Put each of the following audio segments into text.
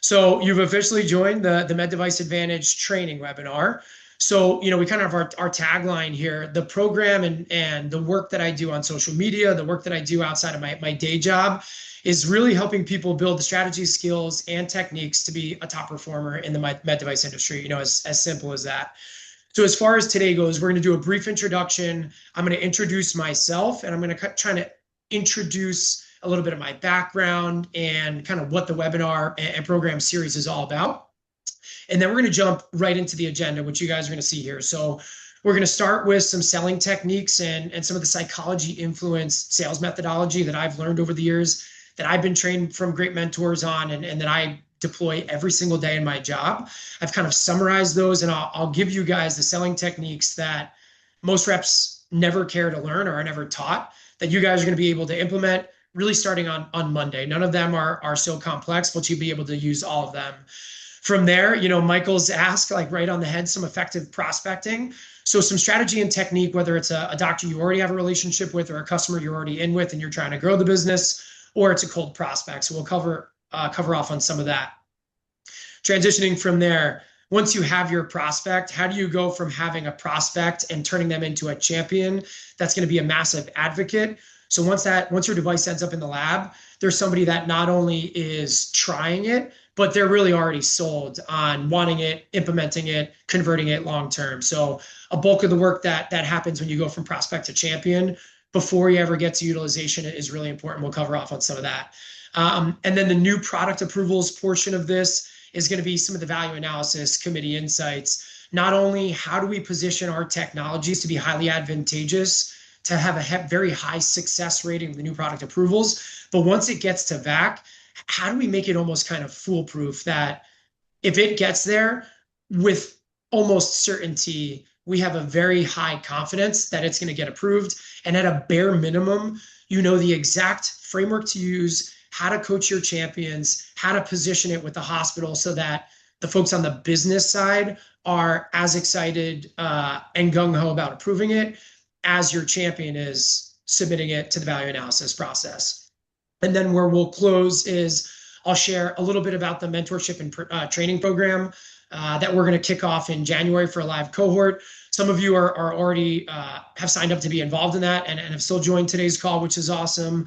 So you've officially joined the Med Device Advantage training webinar. So, we kind of have our tagline here, the program and the work that I do on social media, the work that I do outside of my day job is really helping people build the strategy, skills, and techniques to be a top performer in the med device industry, as simple as that. So as far as today goes, we're going to do a brief introduction. I'm going to introduce myself, and I'm going to try to introduce a little bit of my background and kind of what the webinar and program series is all about. And then we're going to jump right into the agenda, which you guys are going to see here. So we're going to start with some selling techniques and some of the psychology influenced sales methodology that I've learned over the years, that I've been trained from great mentors on, and that I deploy every single day in my job. I've kind of summarized those, and I'll give you guys the selling techniques that most reps never care to learn or are never taught, that you guys are going to be able to implement really starting on Monday. None of them are so complex, but you'll be able to use all of them. From there, Michael's asked, like right on the head, some effective prospecting. So some strategy and technique, whether it's a doctor you already have a relationship with or a customer you're already in with and you're trying to grow the business, or it's a cold prospect. So we'll cover off on some of that. Transitioning from there, once you have your prospect, how do you go from having a prospect and turning them into a champion that's going to be a massive advocate? So once your device ends up in the lab, there's somebody that not only is trying it, but they're really already sold on wanting it, implementing it, converting it long term. So a bulk of the work that happens when you go from prospect to champion before you ever get to utilization is really important. We'll cover off on some of that. And then the new product approvals portion of this is going to be some of the value analysis, committee insights. Not only how do we position our technologies to be highly advantageous, to have a very high success rating of the new product approvals, but once it gets to VAC, how do we make it almost kind of foolproof that if it gets there, with almost certainty, we have a very high confidence that it's going to get approved. And at a bare minimum, the exact framework to use, how to coach your champions, how to position it with the hospital so that the folks on the business side are as excited and gung-ho about approving it as your champion is submitting it to the value analysis process. And then where we'll close is I'll share a little bit about the mentorship and training program that we're going to kick off in January for a live cohort. Some of you are already have signed up to be involved in that and have still joined today's call, which is awesome.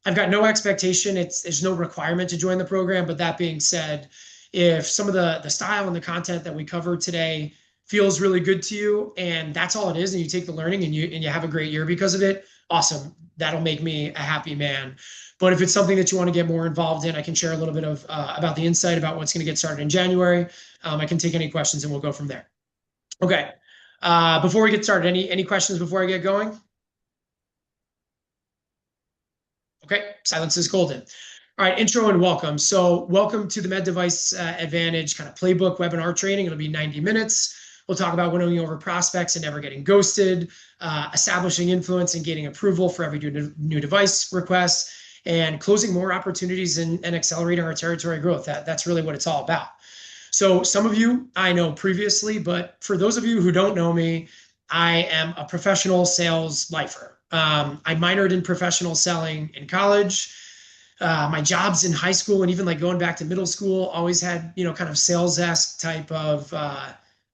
I've got no expectation. There's no requirement to join the program. But that being said, if some of the style and the content that we covered today feels really good to you and that's all it is, and you take the learning and you have a great year because of it, awesome. That'll make me a happy man. But if it's something that you want to get more involved in, I can share a little bit of about the insight about what's going to get started in January. I can take any questions and we'll go from there. Okay. Before we get started, any questions before I get going? Okay, silence is golden. All right, intro and welcome. So welcome to the Med Device Advantage kind of playbook webinar training. It'll be 90 minutes. We'll talk about winning over prospects and never getting ghosted, establishing influence and gaining approval for every new device request, and closing more opportunities and accelerating our territory growth. That's really what it's all about. So some of you I know previously, but for those of you who don't know me, I am a professional sales lifer. I minored in professional selling in college. My jobs in high school and even like going back to middle school always had, kind of sales-esque type of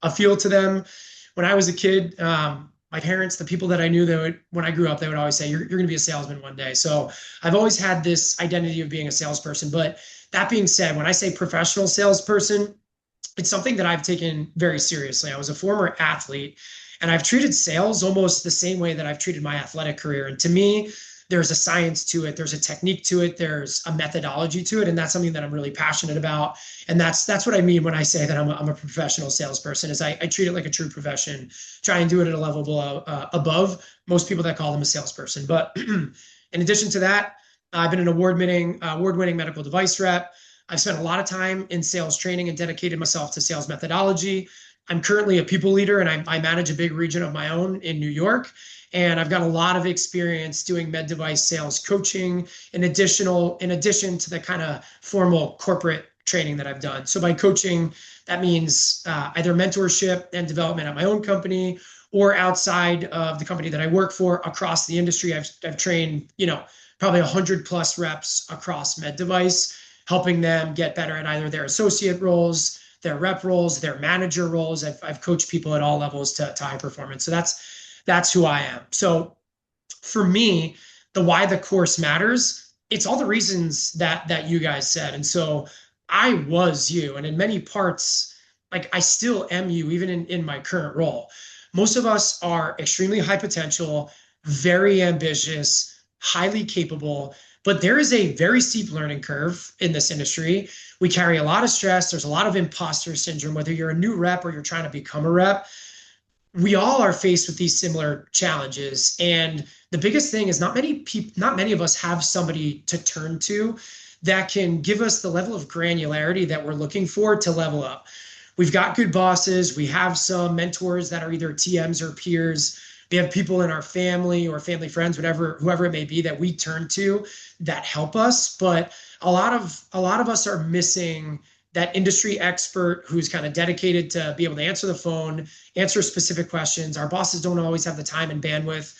a feel to them. When I was a kid, my parents, the people that I knew, when I grew up, they would always say, you're going to be a salesman one day. So I've always had this identity of being a salesperson. But that being said, when I say professional salesperson, it's something that I've taken very seriously. I was a former athlete, and I've treated sales almost the same way that I've treated my athletic career. And to me, there's a science to it. There's a technique to it. There's a methodology to it. And that's something that I'm really passionate about. And that's what I mean when I say that I'm a professional salesperson, is I treat it like a true profession, try and do it at a level below, above most people that call them a salesperson. But in addition to that, I've been an award-winning medical device rep. I've spent a lot of time in sales training and dedicated myself to sales methodology. I'm currently a people leader, and I manage a big region of my own in New York. And I've got a lot of experience doing med device sales coaching in addition to the kind of formal corporate training that I've done. So by coaching, that means either mentorship and development at my own company or outside of the company that I work for across the industry. I've trained, probably 100 plus reps across med device. helping them get better at either their associate roles, their rep roles, their manager roles. I've coached people at all levels to high performance. So that's who I am. So for me, the why the course matters, it's all the reasons that you guys said. And so I was you, and in many parts, like I still am you, even in my current role. Most of us are extremely high potential, very ambitious, highly capable, but there is a very steep learning curve in this industry. We carry a lot of stress. There's a lot of imposter syndrome, whether you're a new rep or you're trying to become a rep. We all are faced with these similar challenges. And the biggest thing is not many of us have somebody to turn to that can give us the level of granularity that we're looking for to level up. We've got good bosses. We have some mentors that are either TMs or peers. We have people in our family or family friends, whoever it may be, that we turn to that help us. But a lot of us are missing that industry expert who's kind of dedicated to be able to answer the phone, answer specific questions. Our bosses don't always have the time and bandwidth.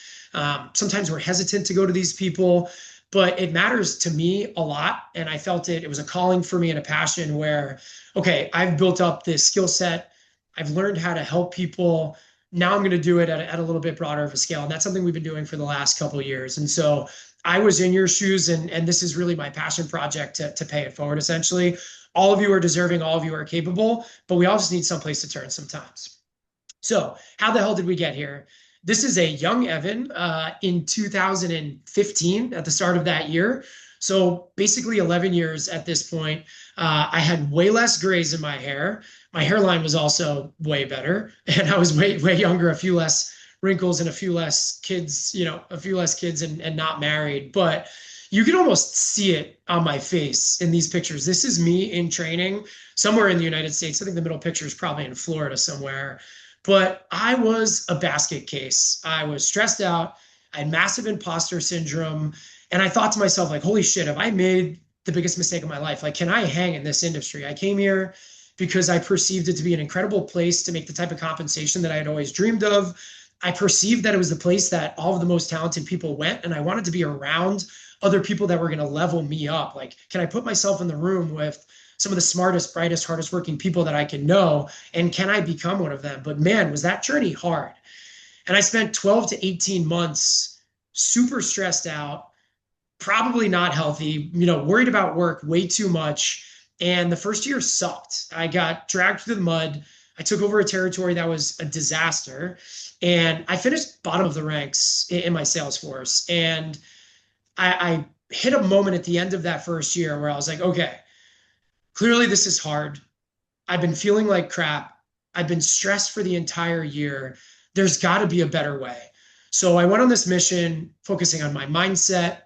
Sometimes we're hesitant to go to these people, but it matters to me a lot. And I felt it was a calling for me and a passion where, okay, I've built up this skill set. I've learned how to help people. Now I'm going to do it at a little bit broader of a scale. And that's something we've been doing for the last couple of years. And so I was in your shoes, and this is really my passion project to pay it forward, essentially. All of you are deserving, all of you are capable, but we all just need someplace to turn sometimes. So how the hell did we get here? This is a young Evan in 2015 at the start of that year. So basically 11 years at this point. I had way less grays in my hair. My hairline was also way better, and I was way younger, a few less wrinkles and a few less kids, and not married. But you can almost see it on my face in these pictures. This is me in training somewhere in the United States. I think the middle picture is probably in Florida somewhere. But I was a basket case. I was stressed out. I had massive imposter syndrome. And I thought to myself, like, holy shit, have I made the biggest mistake of my life? Like, can I hang in this industry? I came here because I perceived it to be an incredible place to make the type of compensation that I had always dreamed of. I perceived that it was the place that all of the most talented people went, and I wanted to be around other people that were going to level me up. Like, can I put myself in the room with some of the smartest, brightest, hardest working people that I can know? And can I become one of them? But man, was that journey hard. And I spent 12 to 18 months super stressed out, probably not healthy, worried about work way too much. And the first year sucked. I got dragged through the mud. I took over a territory that was a disaster. And I finished bottom of the ranks in my sales force. And I hit a moment at the end of that first year where I was like, okay, clearly this is hard. I've been feeling like crap. I've been stressed for the entire year. There's got to be a better way. So I went on this mission focusing on my mindset,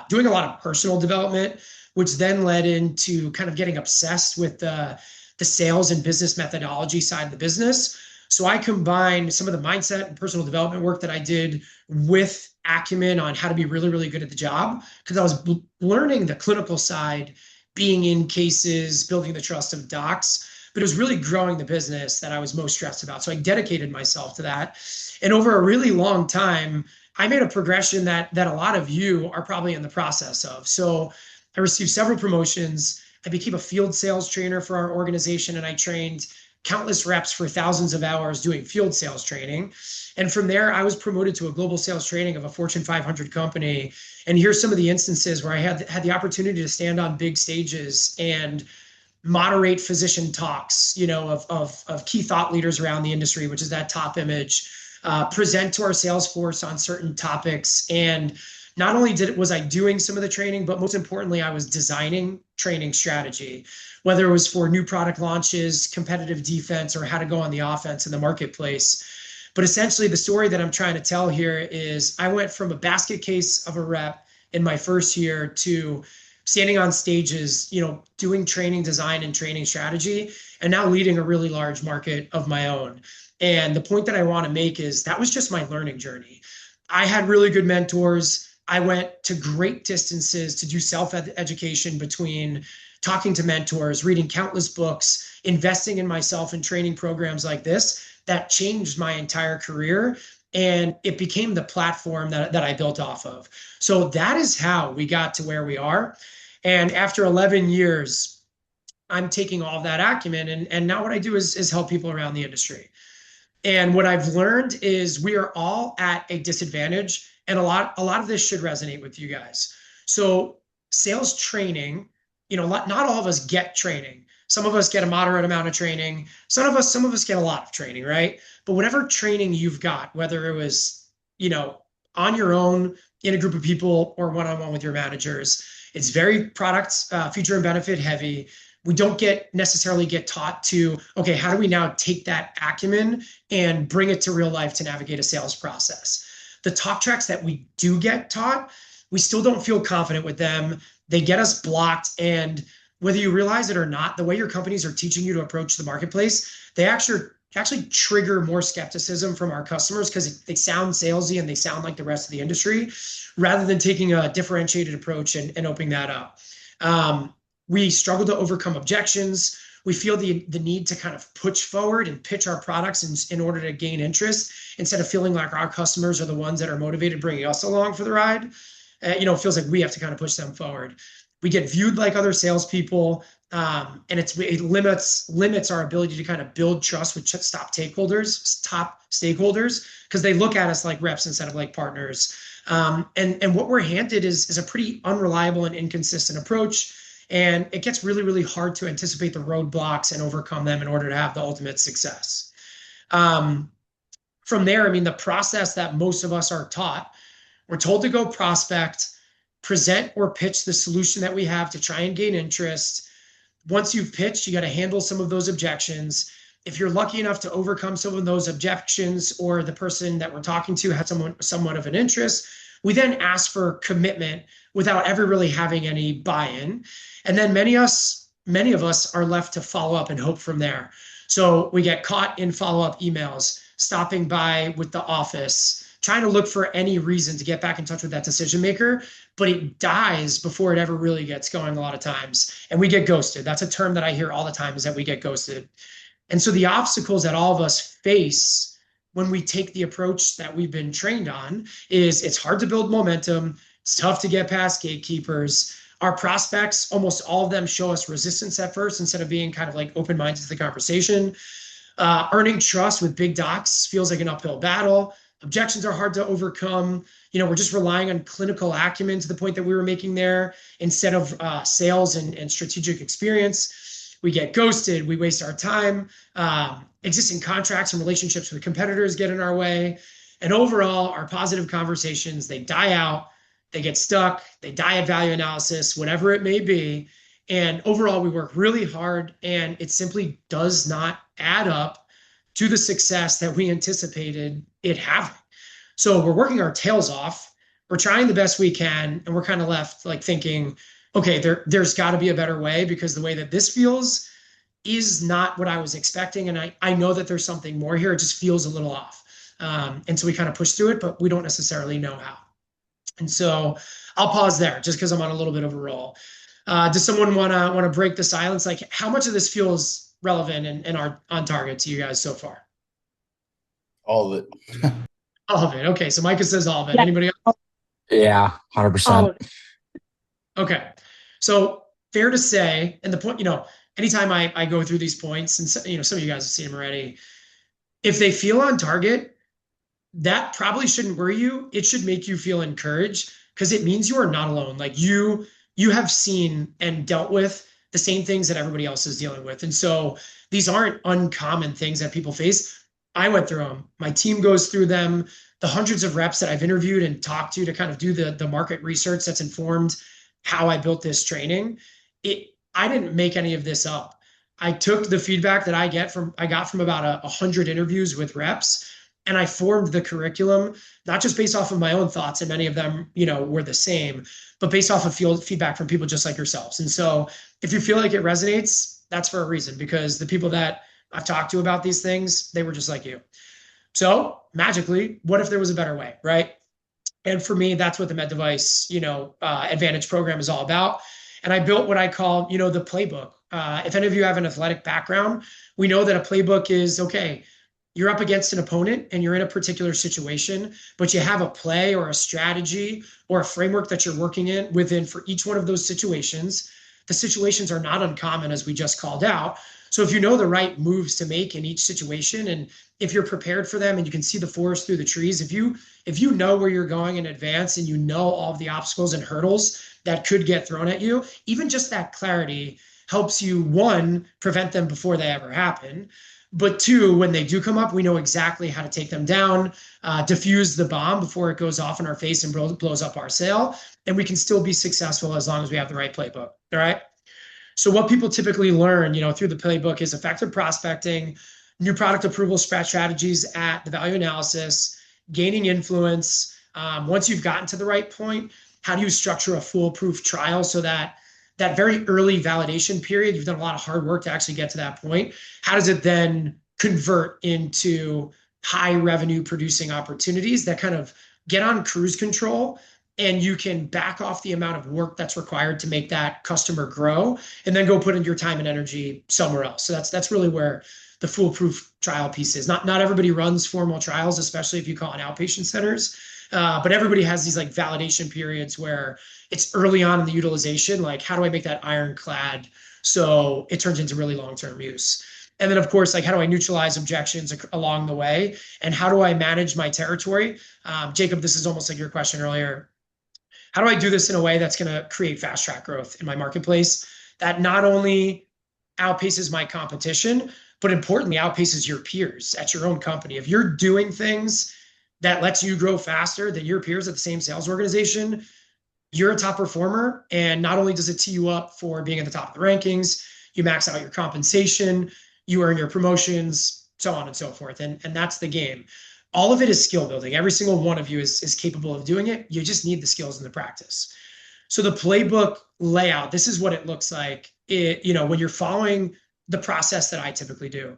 doing a lot of personal development, which then led into kind of getting obsessed with the sales and business methodology side of the business. So I combined some of the mindset and personal development work that I did with acumen on how to be really, really good at the job, because I was learning the clinical side, being in cases, building the trust of docs, but it was really growing the business that I was most stressed about. So I dedicated myself to that. And over a really long time, I made a progression that a lot of you are probably in the process of. So I received several promotions. I became a field sales trainer for our organization, and I trained countless reps for thousands of hours doing field sales training. And from there, I was promoted to a global sales training of a Fortune 500 company. And here's some of the instances where I had the opportunity to stand on big stages and moderate physician talks, of key thought leaders around the industry, which is that top image, present to our sales force on certain topics. And not only was I doing some of the training, but most importantly, I was designing training strategy, whether it was for new product launches, competitive defense, or how to go on the offense in the marketplace. But essentially, the story that I'm trying to tell here is I went from a basket case of a rep in my first year to standing on stages, doing training design and training strategy, and now leading a really large market of my own. And the point that I want to make is that was just my learning journey. I had really good mentors. I went to great distances to do self-education between talking to mentors, reading countless books, investing in myself in training programs like this that changed my entire career. And it became the platform that I built off of. So that is how we got to where we are. And after 11 years, I'm taking all of that acumen, and now what I do is help people around the industry. And what I've learned is we are all at a disadvantage, and a lot of this should resonate with you guys. So sales training, not all of us get training. Some of us get a moderate amount of training. Some of us get a lot of training, right? But whatever training you've got, whether it was, on your own, in a group of people, or one-on-one with your managers, it's very product, feature and benefit heavy. We don't necessarily get taught to, okay, how do we now take that acumen and bring it to real life to navigate a sales process? The talk tracks that we do get taught, we still don't feel confident with them. They get us blocked. And whether you realize it or not, the way your companies are teaching you to approach the marketplace, they actually trigger more skepticism from our customers because they sound salesy and they sound like the rest of the industry, rather than taking a differentiated approach and opening that up. We struggle to overcome objections. We feel the need to kind of push forward and pitch our products in order to gain interest, instead of feeling like our customers are the ones that are motivated, bringing us along for the ride. It feels like we have to kind of push them forward. We get viewed like other salespeople, and it limits our ability to kind of build trust with top stakeholders, because they look at us like reps instead of like partners. And what we're handed is a pretty unreliable and inconsistent approach. And it gets really, really hard to anticipate the roadblocks and overcome them in order to have the ultimate success. From there, the process that most of us are taught, we're told to go prospect, present or pitch the solution that we have to try and gain interest. Once you've pitched, you got to handle some of those objections. If you're lucky enough to overcome some of those objections, or the person that we're talking to had somewhat of an interest, we then ask for commitment without ever really having any buy-in. And then many of us are left to follow up and hope from there. So we get caught in follow-up emails, stopping by with the office, trying to look for any reason to get back in touch with that decision maker, but it dies before it ever really gets going a lot of times. And we get ghosted. That's a term that I hear all the time, is that we get ghosted. And so the obstacles that all of us face when we take the approach that we've been trained on is it's hard to build momentum. It's tough to get past gatekeepers. Our prospects, almost all of them, show us resistance at first instead of being kind of like open-minded to the conversation. Earning trust with big docs feels like an uphill battle. Objections are hard to overcome. We're just relying on clinical acumen to the point that we were making there, instead of sales and strategic experience. We get ghosted. We waste our time. Existing contracts and relationships with competitors get in our way. And overall, our positive conversations, they die out. They get stuck. They die at value analysis, whatever it may be. And overall, we work really hard, and it simply does not add up to the success that we anticipated it having. So we're working our tails off. We're trying the best we can, and we're kind of left like thinking, okay, there's got to be a better way, because the way that this feels is not what I was expecting. And I know that there's something more here. It just feels a little off. And so we kind of push through it, but we don't necessarily know how. And so I'll pause there just because I'm on a little bit of a roll. Does someone want to break the silence? Like, how much of this feels relevant and are on target to you guys so far? All of it. All of it. Okay. So Micah says all of it. Yeah. Anybody else? Yeah, 100%. Okay. So fair to say, and the point, anytime I go through these points, and some of you guys have seen them already, if they feel on target, that probably shouldn't worry you. It should make you feel encouraged, because it means you are not alone. Like you have seen and dealt with the same things that everybody else is dealing with. And so these aren't uncommon things that people face. I went through them. My team goes through them. The hundreds of reps that I've interviewed and talked to kind of do the market research that's informed how I built this training. I didn't make any of this up. I took the feedback that I got from about 100 interviews with reps, and I formed the curriculum, not just based off of my own thoughts, and many of them, were the same, but based off of field feedback from people just like yourselves. And so if you feel like it resonates, that's for a reason, because the people that I've talked to about these things, they were just like you. So magically, what if there was a better way, right? And for me, that's what the Med Device, Advantage program is all about. And I built what I call, the playbook. If any of you have an athletic background, we know that a playbook is, okay, you're up against an opponent and you're in a particular situation, but you have a play or a strategy or a framework that you're working within for each one of those situations. The situations are not uncommon, as we just called out. So if you know the right moves to make in each situation, and if you're prepared for them and you can see the forest through the trees, if you know where you're going in advance and you know all of the obstacles and hurdles that could get thrown at you, even just that clarity helps you, one, prevent them before they ever happen. But two, when they do come up, we know exactly how to take them down, diffuse the bomb before it goes off in our face and blows up our sail. And we can still be successful as long as we have the right playbook. All right. So what people typically learn, through the playbook is effective prospecting, new product approval strategies at the value analysis, gaining influence. Once you've gotten to the right point, how do you structure a foolproof trial so that very early validation period, you've done a lot of hard work to actually get to that point. How does it then convert into high revenue producing opportunities that kind of get on cruise control, and you can back off the amount of work that's required to make that customer grow and then go put in your time and energy somewhere else. So that's really where the foolproof trial piece is. Not everybody runs formal trials, especially if you call it outpatient centers. But everybody has these like validation periods where it's early on in the utilization, like how do I make that ironclad so it turns into really long-term use? And then of course, like how do I neutralize objections along the way? And how do I manage my territory? Jacob, this is almost like your question earlier. How do I do this in a way that's going to create fast track growth in my marketplace that not only outpaces my competition, but importantly outpaces your peers at your own company? If you're doing things that lets you grow faster than your peers at the same sales organization, you're a top performer. And not only does it tee you up for being at the top of the rankings, you max out your compensation, you earn your promotions, so on and so forth. And that's the game. All of it is skill building. Every single one of you is capable of doing it. You just need the skills and the practice. So the playbook layout, this is what it looks like. When you're following the process that I typically do.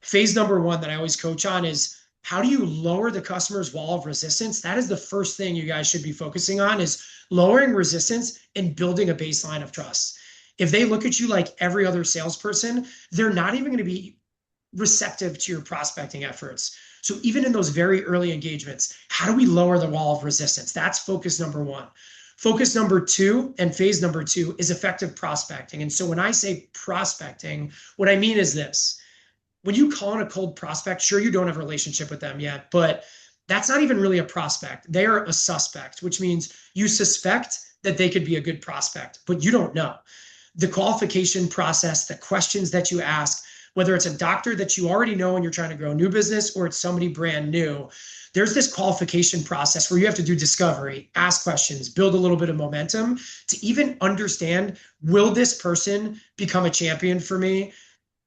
Phase number one that I always coach on is, how do you lower the customer's wall of resistance? That is the first thing you guys should be focusing on, is lowering resistance and building a baseline of trust. If they look at you like every other salesperson, they're not even going to be receptive to your prospecting efforts. So even in those very early engagements, how do we lower the wall of resistance? That's focus number one. Focus number two and phase number two is effective prospecting. And so when I say prospecting, what I mean is this. When you call in a cold prospect, sure, you don't have a relationship with them yet, but that's not even really a prospect. They are a suspect, which means you suspect that they could be a good prospect, but you don't know. The qualification process, the questions that you ask, whether it's a doctor that you already know and you're trying to grow new business, or it's somebody brand new, there's this qualification process where you have to do discovery, ask questions, build a little bit of momentum to even understand, will this person become a champion for me?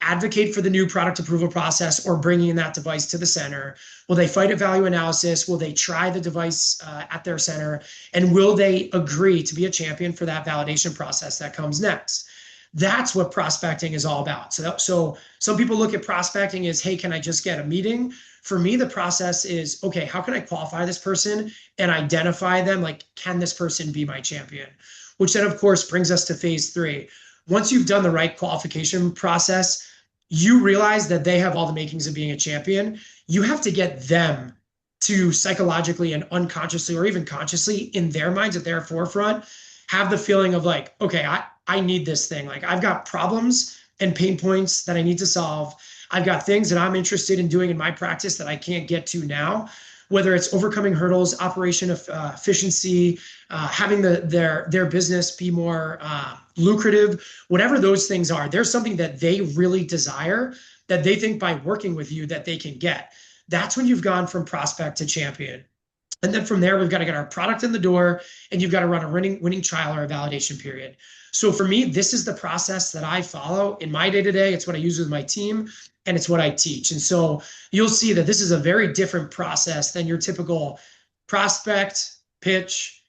Advocate for the new product approval process or bringing that device to the center? Will they fight at value analysis? Will they try the device at their center? And will they agree to be a champion for that validation process that comes next? That's what prospecting is all about. So some people look at prospecting as, hey, can I just get a meeting? For me, the process is, okay, how can I qualify this person and identify them? Like, can this person be my champion? Which then, of course, brings us to phase three. Once you've done the right qualification process, you realize that they have all the makings of being a champion. You have to get them to psychologically and unconsciously or even consciously in their minds at their forefront have the feeling of like, okay, I need this thing. Like, I've got problems and pain points that I need to solve. I've got things that I'm interested in doing in my practice that I can't get to now, whether it's overcoming hurdles, operation of efficiency, having their business be more lucrative, whatever those things are. There's something that they really desire that they think by working with you that they can get. That's when you've gone from prospect to champion. And then from there, we've got to get our product in the door, and you've got to run a winning trial or a validation period. So for me, this is the process that I follow in my day-to-day. It's what I use with my team, and it's what I teach. And so you'll see that this is a very different process than your typical prospect, pitch,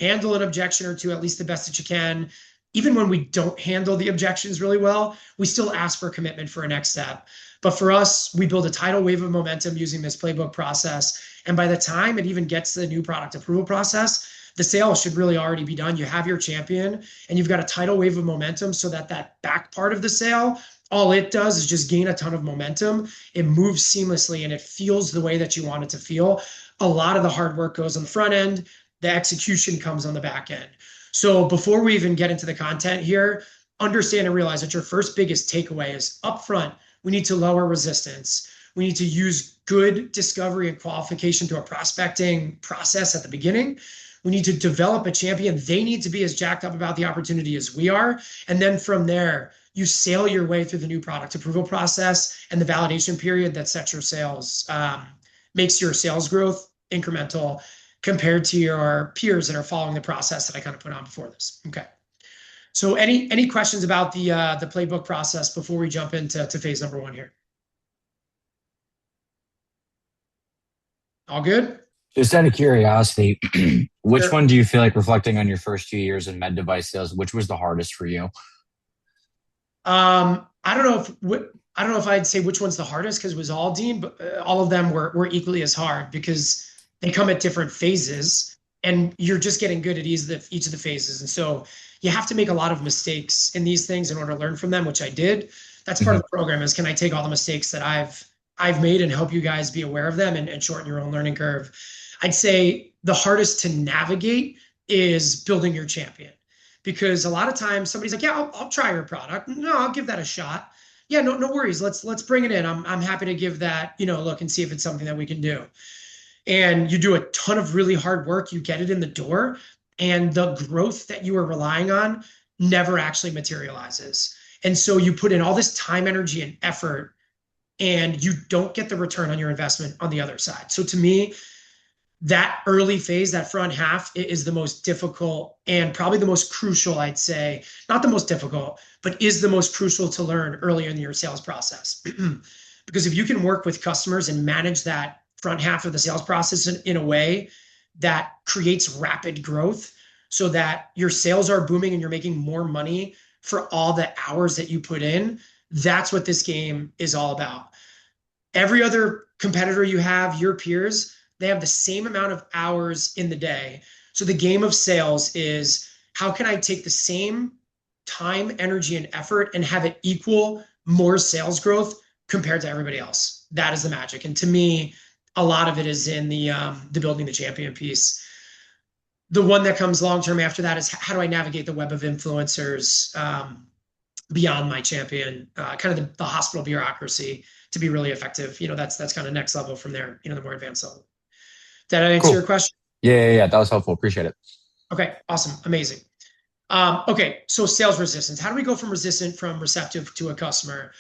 handle an objection or two, at least the best that you can. Even when we don't handle the objections really well, we still ask for commitment for a next step. But for us, we build a tidal wave of momentum using this playbook process. And by the time it even gets to the new product approval process, the sale should really already be done. You have your champion and you've got a tidal wave of momentum so that back part of the sale all it does is just gain a ton of momentum. It moves seamlessly and it feels the way that you want it to feel. A lot of the hard work goes on the front end, the execution comes on the back end. So before we even get into the content here, understand and realize that your first biggest takeaway is upfront, we need to lower resistance. We need to use good discovery and qualification through a prospecting process at the beginning. We need to develop a champion. They need to be as jacked up about the opportunity as we are. And then from there, you sail your way through the new product approval process and the validation period that sets your sales, makes your sales growth incremental compared to your peers that are following the process that I kind of put on before this. Okay. So any questions about the playbook process before we jump into phase number 1 here? All good? Just out of curiosity, which Sure. one do you feel like, reflecting on your first 2 years in med device sales, which was the hardest for you? I don't know if I'd say which one's the hardest because it was all Dean, but all of them were equally as hard because they come at different phases and you're just getting good at each of the phases. And so you have to make a lot of mistakes in these things in order to learn from them, which I did. That's part of the program is, can I take all the mistakes that I've made and help you guys be aware of them and shorten your own learning curve. I'd say the hardest to navigate is building your champion. Because a lot of times somebody's like, yeah, I'll try your product. No, I'll give that a shot. Yeah, no worries. Let's bring it in. I'm happy to give that, look and see if it's something that we can do. And you do a ton of really hard work. You get it in the door, and the growth that you are relying on never actually materializes. And so you put in all this time, energy, and effort, and you don't get the return on your investment on the other side. So to me, that early phase, that front half, is the most difficult and probably the most crucial, I'd say. Not the most difficult, but is the most crucial to learn earlier in your sales process. Because if you can work with customers and manage that front half of the sales process in a way that creates rapid growth so that your sales are booming and you're making more money for all the hours that you put in, that's what this game is all about. Every other competitor you have, your peers, they have the same amount of hours in the day. So the game of sales is, how can I take the same time, energy, and effort and have it equal more sales growth compared to everybody else? That is the magic. And to me, a lot of it is in the building the champion piece. The one that comes long-term after that is, how do I navigate the web of influencers beyond my champion, kind of the hospital bureaucracy to be really effective. That's kind of next level from there, the more advanced level. Did I answer your question? Yeah. That was helpful. Appreciate it. Okay, awesome. Amazing. Okay, so sales resistance. How do we go from receptive to a customer?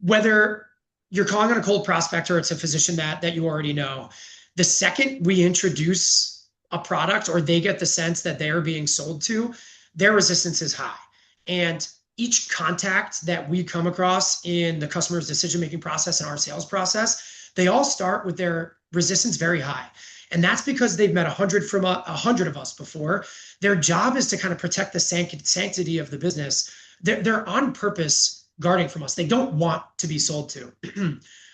Whether you're calling on a cold prospect or it's a physician that you already know, the second we introduce a product or they get the sense that they are being sold to, their resistance is high. And each contact that we come across in the customer's decision-making process and our sales process, they all start with their resistance very high. And that's because they've met 100 of us before. Their job is to kind of protect the sanctity of the business. They're on purpose guarding from us. They don't want to be sold to.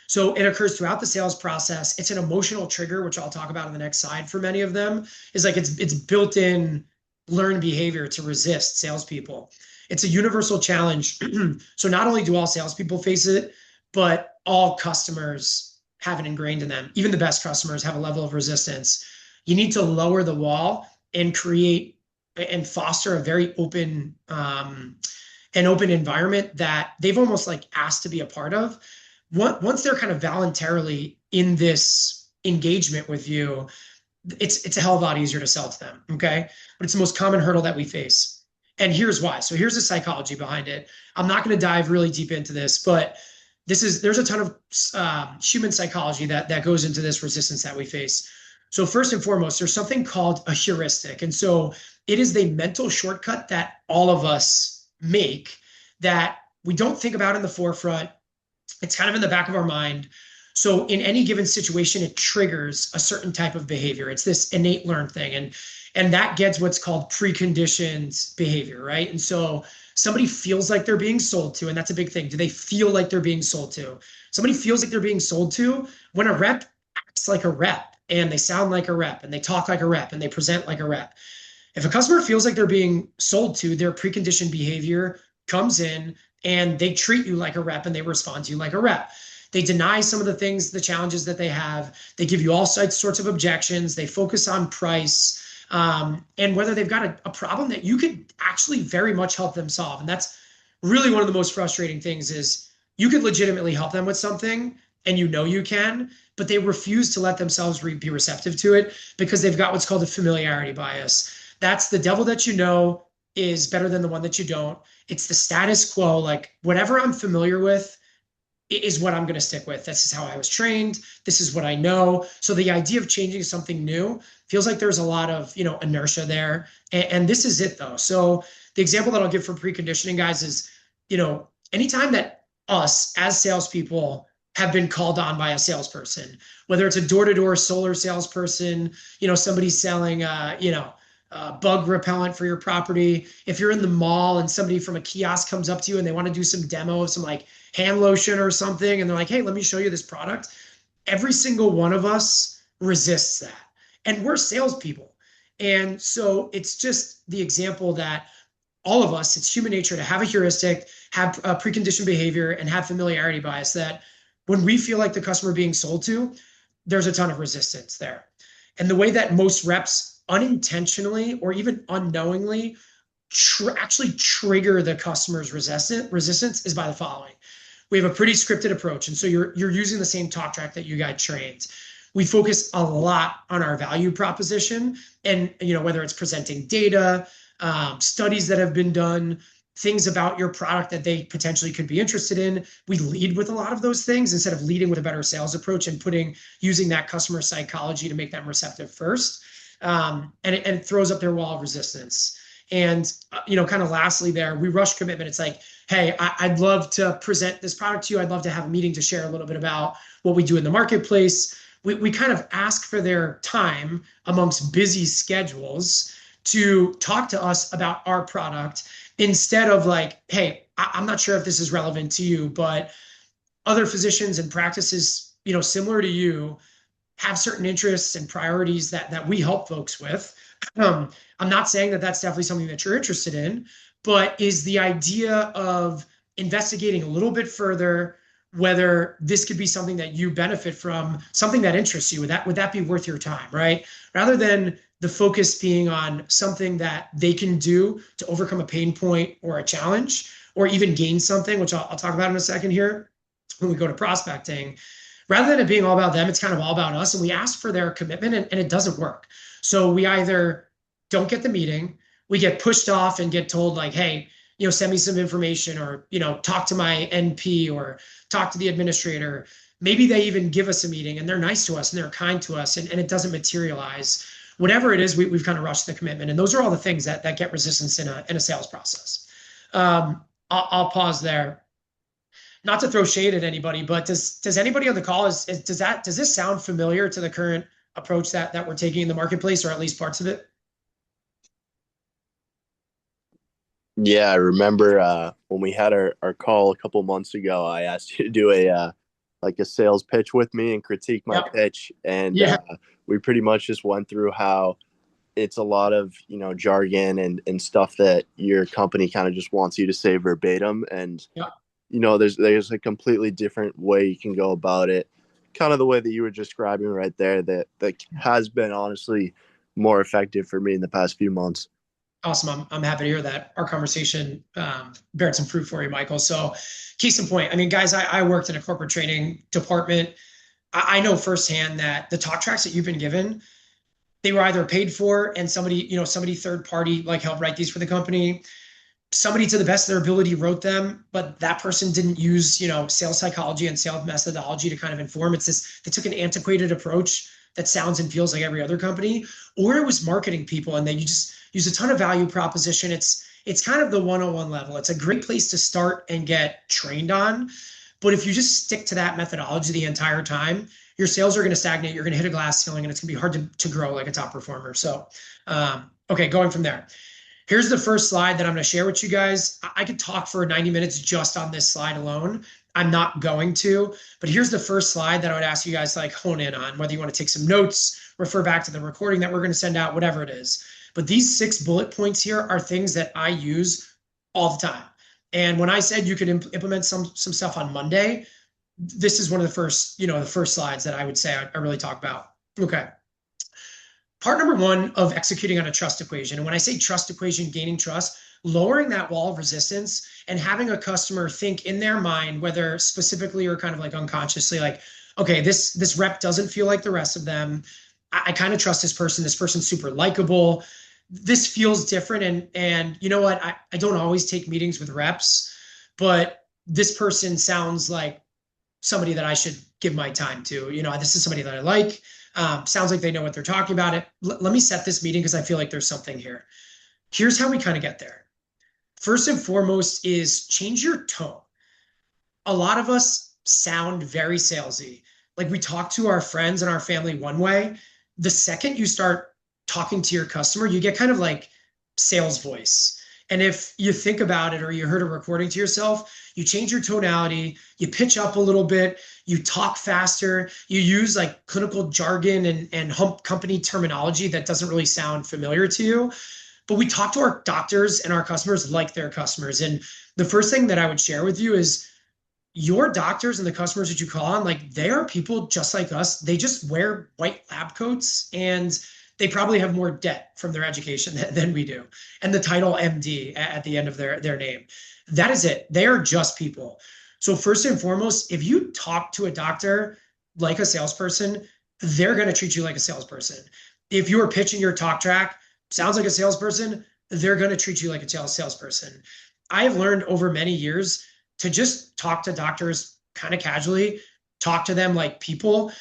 So it occurs throughout the sales process. It's an emotional trigger, which I'll talk about on the next slide for many of them. Is like it's built-in learned behavior to resist salespeople. It's a universal challenge. So not only do all salespeople face it, but all customers have it ingrained in them. Even the best customers have a level of resistance. You need to lower the wall and create and foster a very open environment that they've almost like asked to be a part of. Once they're kind of voluntarily in this engagement with you, it's a hell of a lot easier to sell to them, okay? But it's the most common hurdle that we face. And here's why. So here's the psychology behind it. I'm not going to dive really deep into this, but there's a ton of human psychology that goes into this resistance that we face. So first and foremost, there's something called a heuristic. And so it is the mental shortcut that all of us make that we don't think about in the forefront. It's kind of in the back of our mind. So in any given situation, it triggers a certain type of behavior. It's this innate learned thing. And that gets what's called preconditioned behavior, right? And so somebody feels like they're being sold to, and that's a big thing. Do they feel like they're being sold to? Somebody feels like they're being sold to when a rep acts like a rep, and they sound like a rep, and they talk like a rep, and they present like a rep. If a customer feels like they're being sold to, their preconditioned behavior comes in, and they treat you like a rep and they respond to you like a rep. They deny some of the things, the challenges that they have. They give you all sorts of objections. They focus on price, and whether they've got a problem that you could actually very much help them solve. And that's really one of the most frustrating things is you could legitimately help them with something and you know you can, but they refuse to let themselves be receptive to it because they've got what's called a familiarity bias. That's the devil that you know is better than the one that you don't. It's the status quo, like whatever I'm familiar with is what I'm going to stick with. This is how I was trained. This is what I know. So the idea of changing something new feels like there's a lot of, inertia there. And this is it though. So the example that I'll give for preconditioning, guys, is, anytime that us as salespeople have been called on by a salesperson, whether it's a door-to-door solar salesperson, somebody selling, bug repellent for your property. If you're in the mall and somebody from a kiosk comes up to you and they want to do some demo of some like hand lotion or something, and they're like, hey, let me show you this product. Every single one of us resists that. And we're salespeople. And so it's just the example that all of us, it's human nature to have a heuristic, have a preconditioned behavior, and have familiarity bias that when we feel like the customer being sold to, there's a ton of resistance there. And the way that most reps unintentionally or even unknowingly actually trigger the customer's resistance is by the following. We have a pretty scripted approach. And so you're using the same talk track that you guys trained. We focus a lot on our value proposition and, whether it's presenting data, studies that have been done, things about your product that they potentially could be interested in. We lead with a lot of those things instead of leading with a better sales approach and using that customer psychology to make them receptive first. And it throws up their wall of resistance. And, kind of lastly there, we rush commitment. It's like, hey, I'd love to present this product to you. I'd love to have a meeting to share a little bit about what we do in the marketplace. We kind of ask for their time amongst busy schedules to talk to us about our product instead of like, hey, I'm not sure if this is relevant to you, but other physicians and practices, similar to you have certain interests and priorities that we help folks with. I'm not saying that that's definitely something that you're interested in, but is the idea of investigating a little bit further whether this could be something that you benefit from, something that interests you. Would that be worth your time, right? Rather than the focus being on something that they can do to overcome a pain point or a challenge, or even gain something, which I'll talk about in a second here when we go to prospecting. Rather than it being all about them, it's kind of all about us. And we ask for their commitment and it doesn't work. So we either don't get the meeting, we get pushed off and get told like, hey, send me some information or, talk to my NP or talk to the administrator. Maybe they even give us a meeting and they're nice to us and they're kind to us and it doesn't materialize. Whatever it is, we've kind of rushed the commitment. And those are all the things that get resistance in a sales process. I'll pause there. Not to throw shade at anybody, but does anybody on the call, does this sound familiar to the current approach that we're taking in the marketplace, or at least parts of it? Yeah, I remember when we had our call a couple months ago, I asked you to do a sales pitch with me and critique my pitch. And we pretty much just went through how it's a lot of, jargon and stuff that your company kind of just wants you to say verbatim. And, there's a completely different way you can go about it. Kind of the way that you were describing right there that has been honestly more effective for me in the past few months. Awesome. I'm happy to hear that our conversation bared some fruit for you, Michael. So case in point, I mean, guys, I worked in a corporate training department. I know firsthand that the talk tracks that you've been given, they were either paid for and somebody third party like helped write these for the company. Somebody to the best of their ability wrote them, but that person didn't use, sales psychology and sales methodology to kind of inform. They took an antiquated approach that sounds and feels like every other company, or it was marketing people and they just use a ton of value proposition. It's kind of the 101 level. It's a great place to start and get trained on. But if you just stick to that methodology the entire time, your sales are going to stagnate. You're going to hit a glass ceiling and it's going to be hard to grow like a top performer. So, okay, going from there. Here's the first slide that I'm going to share with you guys. I could talk for 90 minutes just on this slide alone. I'm not going to, but here's the first slide that I would ask you guys to like hone in on, whether you want to take some notes, refer back to the recording that we're going to send out, whatever it is. But these 6 bullet points here are things that I use all the time. And when I said you could implement some stuff on Monday, this is one of the first, the first slides that I would say I really talk about. Okay. Part number one of executing on a trust equation. And when I say trust equation, gaining trust, lowering that wall of resistance and having a customer think in their mind, whether specifically or kind of like unconsciously, like, okay, this rep doesn't feel like the rest of them. I kind of trust this person. This person's super likable. This feels different. And you know what? I don't always take meetings with reps, but this person sounds like somebody that I should give my time to. This is somebody that I like. Sounds like they know what they're talking about. Let me set this meeting because I feel like there's something here. Here's how we kind of get there. First and foremost is change your tone. A lot of us sound very salesy. Like we talk to our friends and our family one way. The second you start talking to your customer, you get kind of like sales voice. And if you think about it or you heard a recording to yourself, you change your tonality, you pitch up a little bit, you talk faster, you use like clinical jargon and hump company terminology that doesn't really sound familiar to you. But we talk to our doctors and our customers like they're customers. And the first thing that I would share with you is your doctors and the customers that you call on, like they are people just like us. They just wear white lab coats and they probably have more debt from their education than we do. And the title MD at the end of their name. That is it. They are just people. So first and foremost, if you talk to a doctor like a salesperson, they're going to treat you like a salesperson. If you are pitching your talk track, sounds like a salesperson, they're going to treat you like a salesperson. I have learned over many years to just talk to doctors kind of casually, talk to them like people.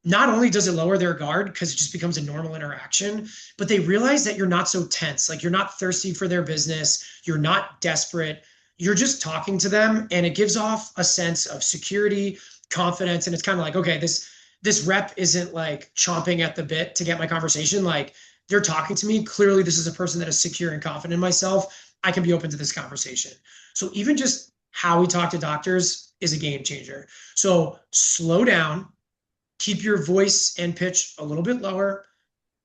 Not only does it lower their guard because it just becomes a normal interaction, but they realize that you're not so tense. Like you're not thirsty for their business. You're not desperate. You're just talking to them and it gives off a sense of security, confidence. And it's kind of like, okay, this rep isn't like chomping at the bit to get my conversation. Like they're talking to me. Clearly, this is a person that is secure and confident in myself. I can be open to this conversation. So even just how we talk to doctors is a game changer. So slow down. Keep your voice and pitch a little bit lower.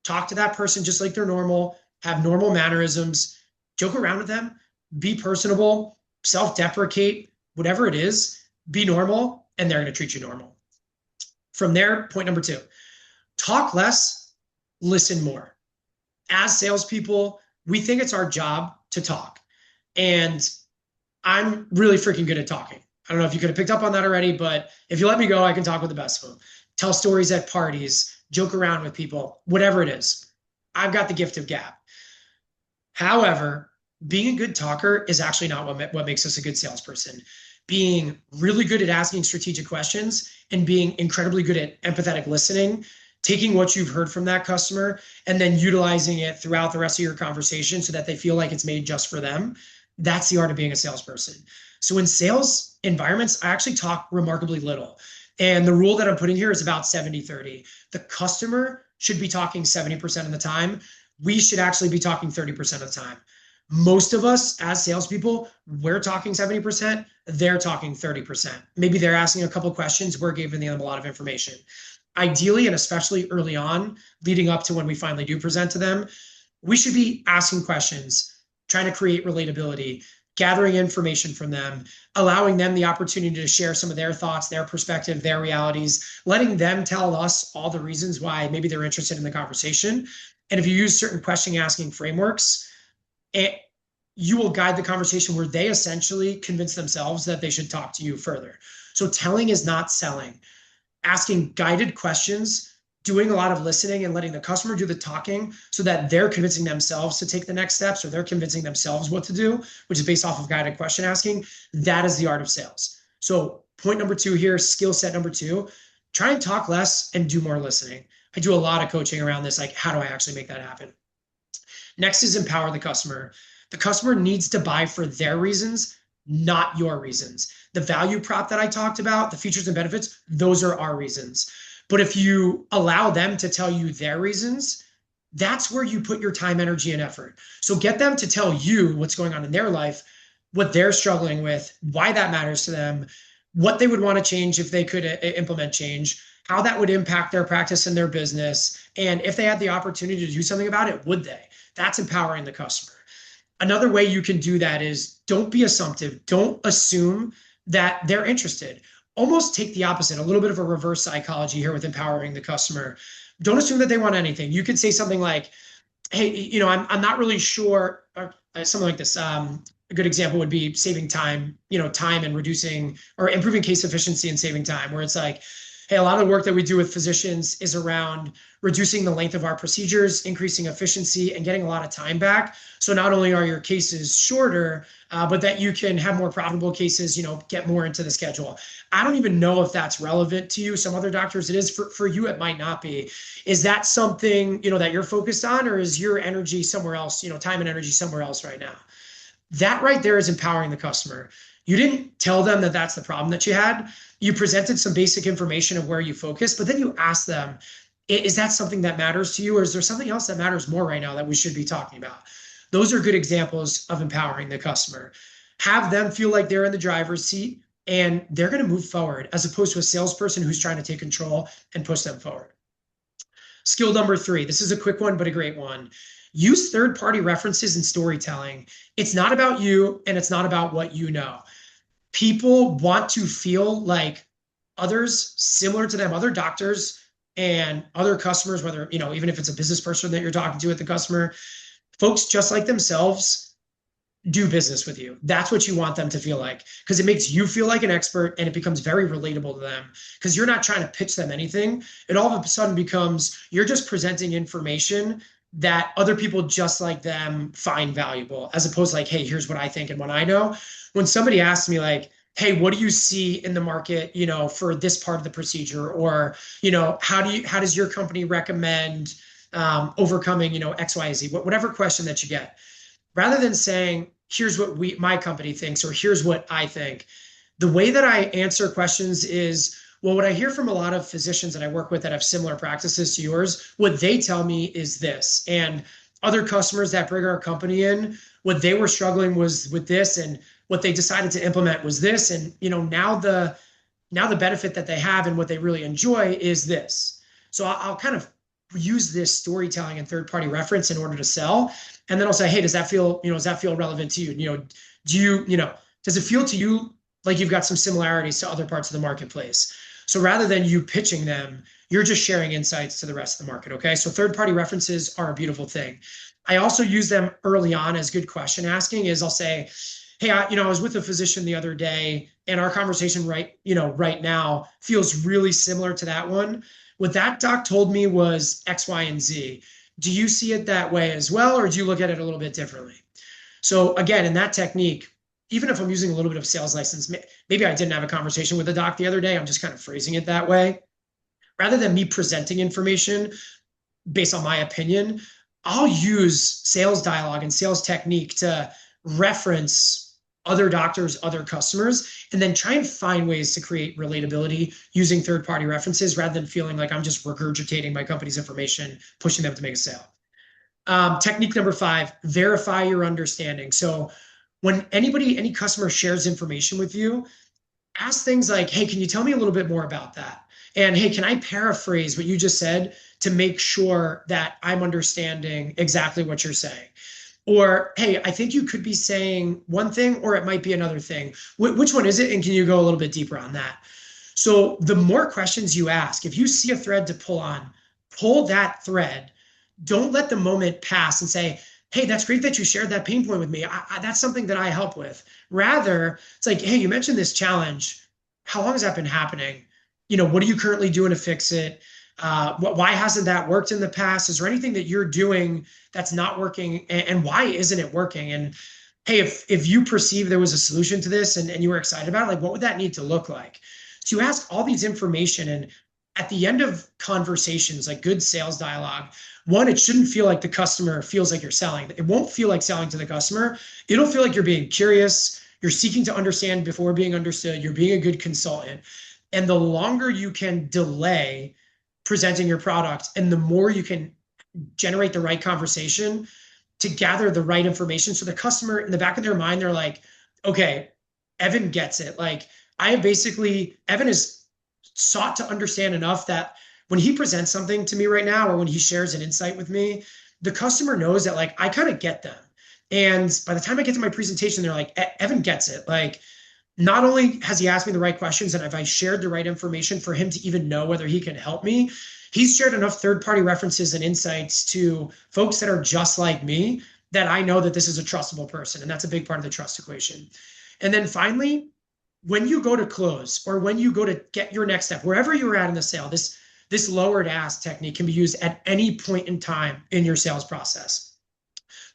Talk to that person just like they're normal. Have normal mannerisms. Joke around with them. Be personable. Self-deprecate. Whatever it is, be normal, and they're going to treat you normal. From there, point number two, talk less, listen more. As salespeople, we think it's our job to talk. And I'm really freaking good at talking. I don't know if you could have picked up on that already, but if you let me go, I can talk with the best of them. Tell stories at parties, joke around with people, whatever it is. I've got the gift of gab. However, being a good talker is actually not what makes us a good salesperson. Being really good at asking strategic questions and being incredibly good at empathetic listening, taking what you've heard from that customer and then utilizing it throughout the rest of your conversation so that they feel like it's made just for them. That's the art of being a salesperson. So in sales environments, I actually talk remarkably little. And the rule that I'm putting here is about 70-30. The customer should be talking 70% of the time. We should actually be talking 30% of the time. Most of us as salespeople, we're talking 70%, they're talking 30%. Maybe they're asking a couple questions, we're giving them a lot of information. Ideally, and especially early on, leading up to when we finally do present to them, we should be asking questions, trying to create relatability, gathering information from them, allowing them the opportunity to share some of their thoughts, their perspective, their realities, letting them tell us all the reasons why maybe they're interested in the conversation. And if you use certain question asking frameworks, you will guide the conversation where they essentially convince themselves that they should talk to you further. So telling is not selling. Asking guided questions, doing a lot of listening and letting the customer do the talking so that they're convincing themselves to take the next steps or they're convincing themselves what to do, which is based off of guided question asking. That is the art of sales. So point number two here, skill set number two, try and talk less and do more listening. I do a lot of coaching around this, like how do I actually make that happen? Next is empower the customer. The customer needs to buy for their reasons, not your reasons. The value prop that I talked about, the features and benefits, those are our reasons. But if you allow them to tell you their reasons, that's where you put your time, energy, and effort. So get them to tell you what's going on in their life, what they're struggling with, why that matters to them, what they would want to change if they could implement change, how that would impact their practice and their business. And if they had the opportunity to do something about it, would they? That's empowering the customer. Another way you can do that is don't be assumptive. Don't assume that they're interested. Almost take the opposite, a little bit of a reverse psychology here with empowering the customer. Don't assume that they want anything. You could say something like, hey, I'm not really sure, or something like this. A good example would be saving time, time and reducing or improving case efficiency and saving time, where it's like, hey, a lot of the work that we do with physicians is around reducing the length of our procedures, increasing efficiency, and getting a lot of time back. So not only are your cases shorter, but that you can have more profitable cases, get more into the schedule. I don't even know if that's relevant to you. Some other doctors it is. For you, it might not be. Is that something, that you're focused on, or is your energy somewhere else, time and energy somewhere else right now? That right there is empowering the customer. You didn't tell them that that's the problem that you had. You presented some basic information of where you focus, but then you ask them, is that something that matters to you? Or is there something else that matters more right now that we should be talking about? Those are good examples of empowering the customer. Have them feel like they're in the driver's seat and they're going to move forward, as opposed to a salesperson who's trying to take control and push them forward. Skill number 3. This is a quick one, but a great one. Use third-party references in storytelling. It's not about you and it's not about what you know. People want to feel like others similar to them, other doctors and other customers, whether, even if it's a business person that you're talking to at the customer, folks just like themselves do business with you. That's what you want them to feel like, because it makes you feel like an expert and it becomes very relatable to them, because you're not trying to pitch them anything. It all of a sudden becomes you're just presenting information that other people just like them find valuable, as opposed to like, hey, here's what I think and what I know. When somebody asks me like, hey, what do you see in the market, for this part of the procedure? Or, how does your company recommend overcoming, X, Y, Z, whatever question that you get, rather than saying, here's what my company thinks, or here's what I think. The way that I answer questions is, well, what I hear from a lot of physicians that I work with that have similar practices to yours, what they tell me is this. And other customers that bring our company in, what they were struggling was with this, and what they decided to implement was this. And, now the benefit that they have and what they really enjoy is this. So I'll kind of use this storytelling and third-party reference in order to sell. And then I'll say, hey, does that feel relevant to you? Does it feel to you like you've got some similarities to other parts of the marketplace? So rather than you pitching them, you're just sharing insights to the rest of the market. Okay. So third-party references are a beautiful thing. I also use them early on as good question asking. Is I'll say, hey, I was with a physician the other day and our conversation right now feels really similar to that one. What that doc told me was X, Y, and Z. Do you see it that way as well, or do you look at it a little bit differently? So again, in that technique, even if I'm using a little bit of sales license, maybe I didn't have a conversation with a doc the other day, I'm just kind of phrasing it that way. Rather than me presenting information based on my opinion, I'll use sales dialogue and sales technique to reference other doctors, other customers, and then try and find ways to create relatability using third-party references, rather than feeling like I'm just regurgitating my company's information, pushing them to make a sale. Technique number 5, verify your understanding. So when any customer shares information with you, ask things like, hey, can you tell me a little bit more about that? And hey, can I paraphrase what you just said to make sure that I'm understanding exactly what you're saying? Or, hey, I think you could be saying one thing, or it might be another thing. Which one is it? And can you go a little bit deeper on that? So the more questions you ask, if you see a thread to pull on, pull that thread. Don't let the moment pass and say, hey, that's great that you shared that pain point with me. That's something that I help with. Rather, it's like, hey, you mentioned this challenge. How long has that been happening? What are you currently doing to fix it? Why hasn't that worked in the past? Is there anything that you're doing that's not working, and why isn't it working? And hey, if you perceive there was a solution to this and you were excited about it, like what would that need to look like? So you ask all these information, and at the end of conversations, like good sales dialogue, one, it shouldn't feel like the customer feels like you're selling. It won't feel like selling to the customer. It'll feel like you're being curious. You're seeking to understand before being understood. You're being a good consultant. And the longer you can delay presenting your product, and the more you can generate the right conversation to gather the right information, so the customer in the back of their mind, they're like, okay, Evan gets it. Like Evan is sought to understand enough that when he presents something to me right now, or when he shares an insight with me, the customer knows that like I kind of get them. And by the time I get to my presentation, they're like, Evan gets it. Like, not only has he asked me the right questions and have I shared the right information for him to even know whether he can help me, he's shared enough third-party references and insights to folks that are just like me that I know that this is a trustable person. And that's a big part of the trust equation. And then finally, when you go to close or when you go to get your next step, wherever you're at in the sale, this lowered ask technique can be used at any point in time in your sales process.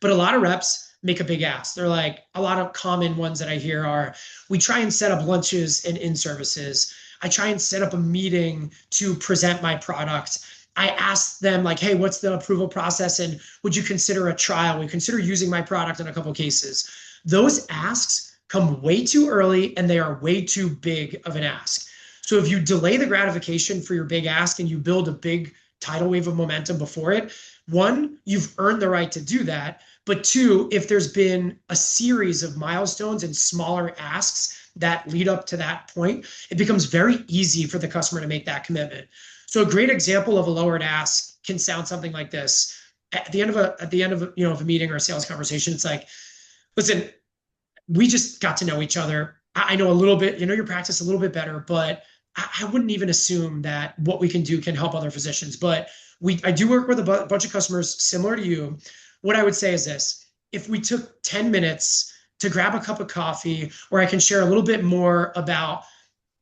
But a lot of reps make a big ask. They're like, a lot of common ones that I hear are, we try and set up lunches and in-services. I try and set up a meeting to present my product. I ask them like, hey, what's the approval process? And would you consider a trial? We consider using my product in a couple of cases. Those asks come way too early and they are way too big of an ask. So if you delay the gratification for your big ask and you build a big tidal wave of momentum before it, one, you've earned the right to do that. But two, if there's been a series of milestones and smaller asks that lead up to that point, it becomes very easy for the customer to make that commitment. So a great example of a lowered ask can sound something like this. At the end of a meeting or a sales conversation, it's like, listen, we just got to know each other. I know a little bit, you know your practice a little bit better, but I wouldn't even assume that what we can do can help other physicians. But I do work with a bunch of customers similar to you. What I would say is this: if we took 10 minutes to grab a cup of coffee, or I can share a little bit more about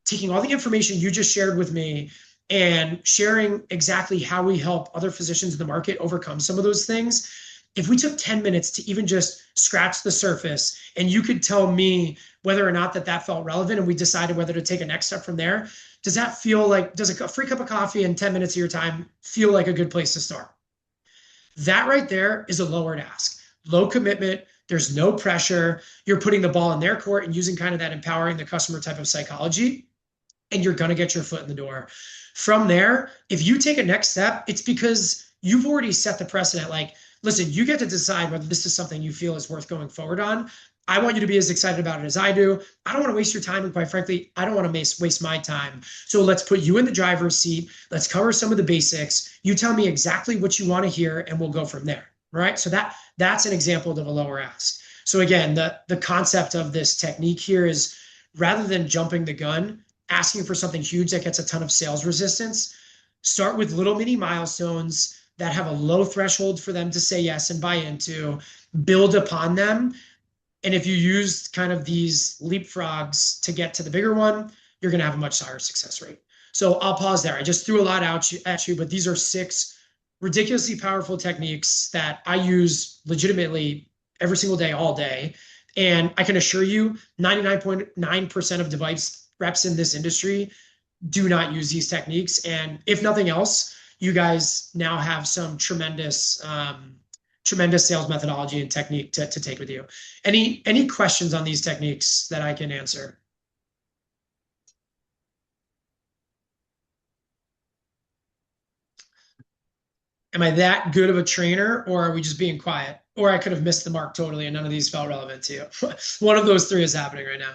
taking all the information you just shared with me and sharing exactly how we help other physicians in the market overcome some of those things. If we took 10 minutes to even just scratch the surface and you could tell me whether or not that felt relevant and we decided whether to take a next step from there, does that feel like, does a free cup of coffee and 10 minutes of your time feel like a good place to start? That right there is a lowered ask. Low commitment, there's no pressure. You're putting the ball in their court and using kind of that empowering the customer type of psychology, and you're going to get your foot in the door. From there, if you take a next step, it's because you've already set the precedent. Like, listen, you get to decide whether this is something you feel is worth going forward on. I want you to be as excited about it as I do. I don't want to waste your time. And quite frankly, I don't want to waste my time. So let's put you in the driver's seat. Let's cover some of the basics. You tell me exactly what you want to hear and we'll go from there. Right? So that's an example of a lower ask. So again, the concept of this technique here is, rather than jumping the gun, asking for something huge that gets a ton of sales resistance, start with little mini milestones that have a low threshold for them to say yes and buy into, build upon them. And if you use kind of these leapfrogs to get to the bigger one, you're going to have a much higher success rate. So I'll pause there. I just threw a lot at you, but these are 6 ridiculously powerful techniques that I use legitimately every single day, all day. And I can assure you 99.9% of device reps in this industry do not use these techniques. And if nothing else, you guys now have some tremendous sales methodology and technique to take with you. Any questions on these techniques that I can answer? Am I that good of a trainer, or are we just being quiet? Or I could have missed the mark totally and none of these felt relevant to you. One of those 3 is happening right now.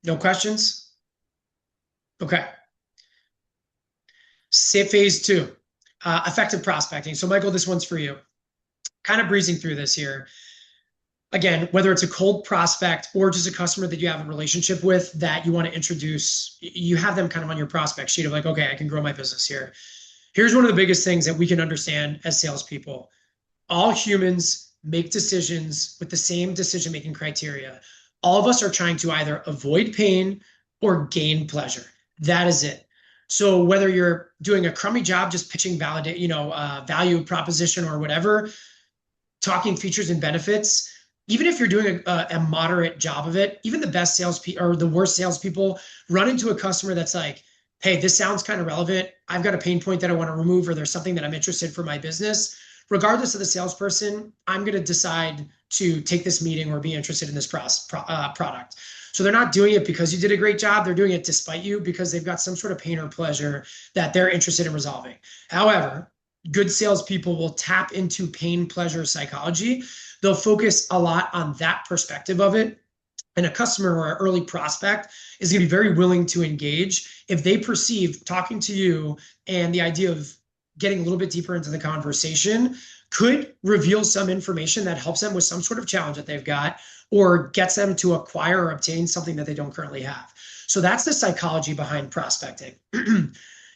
No questions? Okay. Phase 2, effective prospecting. So Michael, this one's for you. Kind of breezing through this here. Again, whether it's a cold prospect or just a customer that you have a relationship with that you want to introduce, you have them kind of on your prospect sheet of like, okay, I can grow my business here. Here's one of the biggest things that we can understand as salespeople. All humans make decisions with the same decision-making criteria. All of us are trying to either avoid pain or gain pleasure. That is it. So whether you're doing a crummy job, just pitching value proposition or whatever, talking features and benefits, even if you're doing a moderate job of it, even the best salespeople or the worst salespeople run into a customer that's like, hey, this sounds kind of relevant. I've got a pain point that I want to remove, or there's something that I'm interested for my business. Regardless of the salesperson, I'm going to decide to take this meeting or be interested in this product. So they're not doing it because you did a great job. They're doing it despite you because they've got some sort of pain or pleasure that they're interested in resolving. However, good salespeople will tap into pain pleasure psychology. They'll focus a lot on that perspective of it. And a customer or an early prospect is going to be very willing to engage if they perceive talking to you and the idea of getting a little bit deeper into the conversation could reveal some information that helps them with some sort of challenge that they've got or gets them to acquire or obtain something that they don't currently have. So that's the psychology behind prospecting.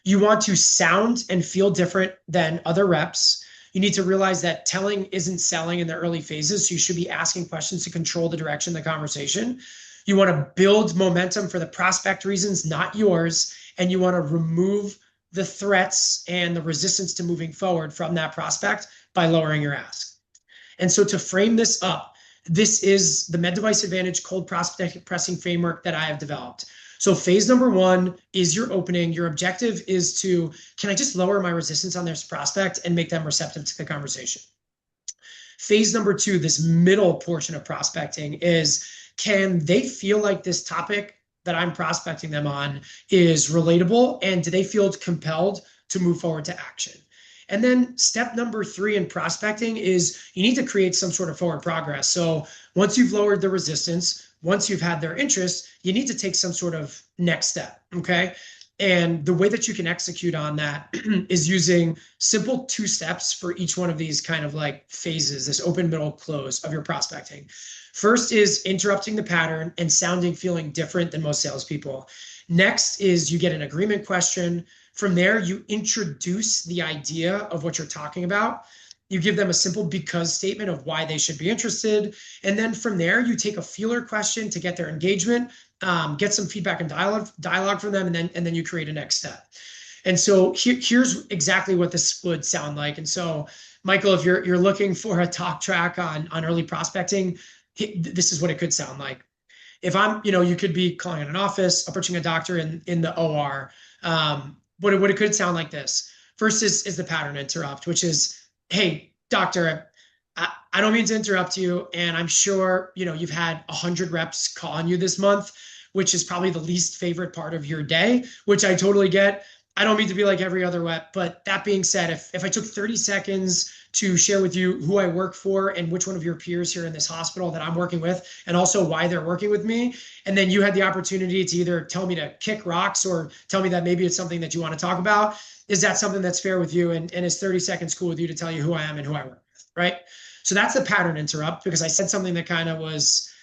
You want to sound and feel different than other reps. You need to realize that telling isn't selling in the early phases. So you should be asking questions to control the direction of the conversation. You want to build momentum for the prospect reasons, not yours. And you want to remove the threats and the resistance to moving forward from that prospect by lowering your ask. And so to frame this up, this is the Med Device Advantage cold prospect pressing framework that I have developed. So phase number one is your opening. Your objective is to, can I just lower my resistance on this prospect and make them receptive to the conversation? Phase number two, this middle portion of prospecting, is can they feel like this topic that I'm prospecting them on is relatable, and do they feel compelled to move forward to action? And then step number three in prospecting is you need to create some sort of forward progress. So once you've lowered the resistance, once you've had their interest, you need to take some sort of next step, okay? And the way that you can execute on that is using simple 2 steps for each one of these kind of like phases, this open, middle, close of your prospecting. First is interrupting the pattern and feeling different than most salespeople. Next is you get an agreement question. From there, you introduce the idea of what you're talking about. You give them a simple because statement of why they should be interested. And then from there, you take a feeler question to get their engagement, get some feedback and dialogue from them, and then you create a next step. And so here's exactly what this would sound like. And so, Michael, if you're looking for a talk track on early prospecting, this is what it could sound like. If I'm, you could be calling in an office, approaching a doctor in the OR. What it could sound like this. First is the pattern interrupt, which is, hey, doctor, I don't mean to interrupt you. And I'm sure, you've had 100 reps call on you this month, which is probably the least favorite part of your day, which I totally get. I don't mean to be like every other rep, but that being said, if I took 30 seconds to share with you who I work for and which one of your peers here in this hospital that I'm working with, and also why they're working with me, and then you had the opportunity to either tell me to kick rocks or tell me that maybe it's something that you want to talk about, is that something that's fair with you? And is 30 seconds cool with you to tell you who I am and who I work with, right? So that's the pattern interrupt, because I said something that kind of was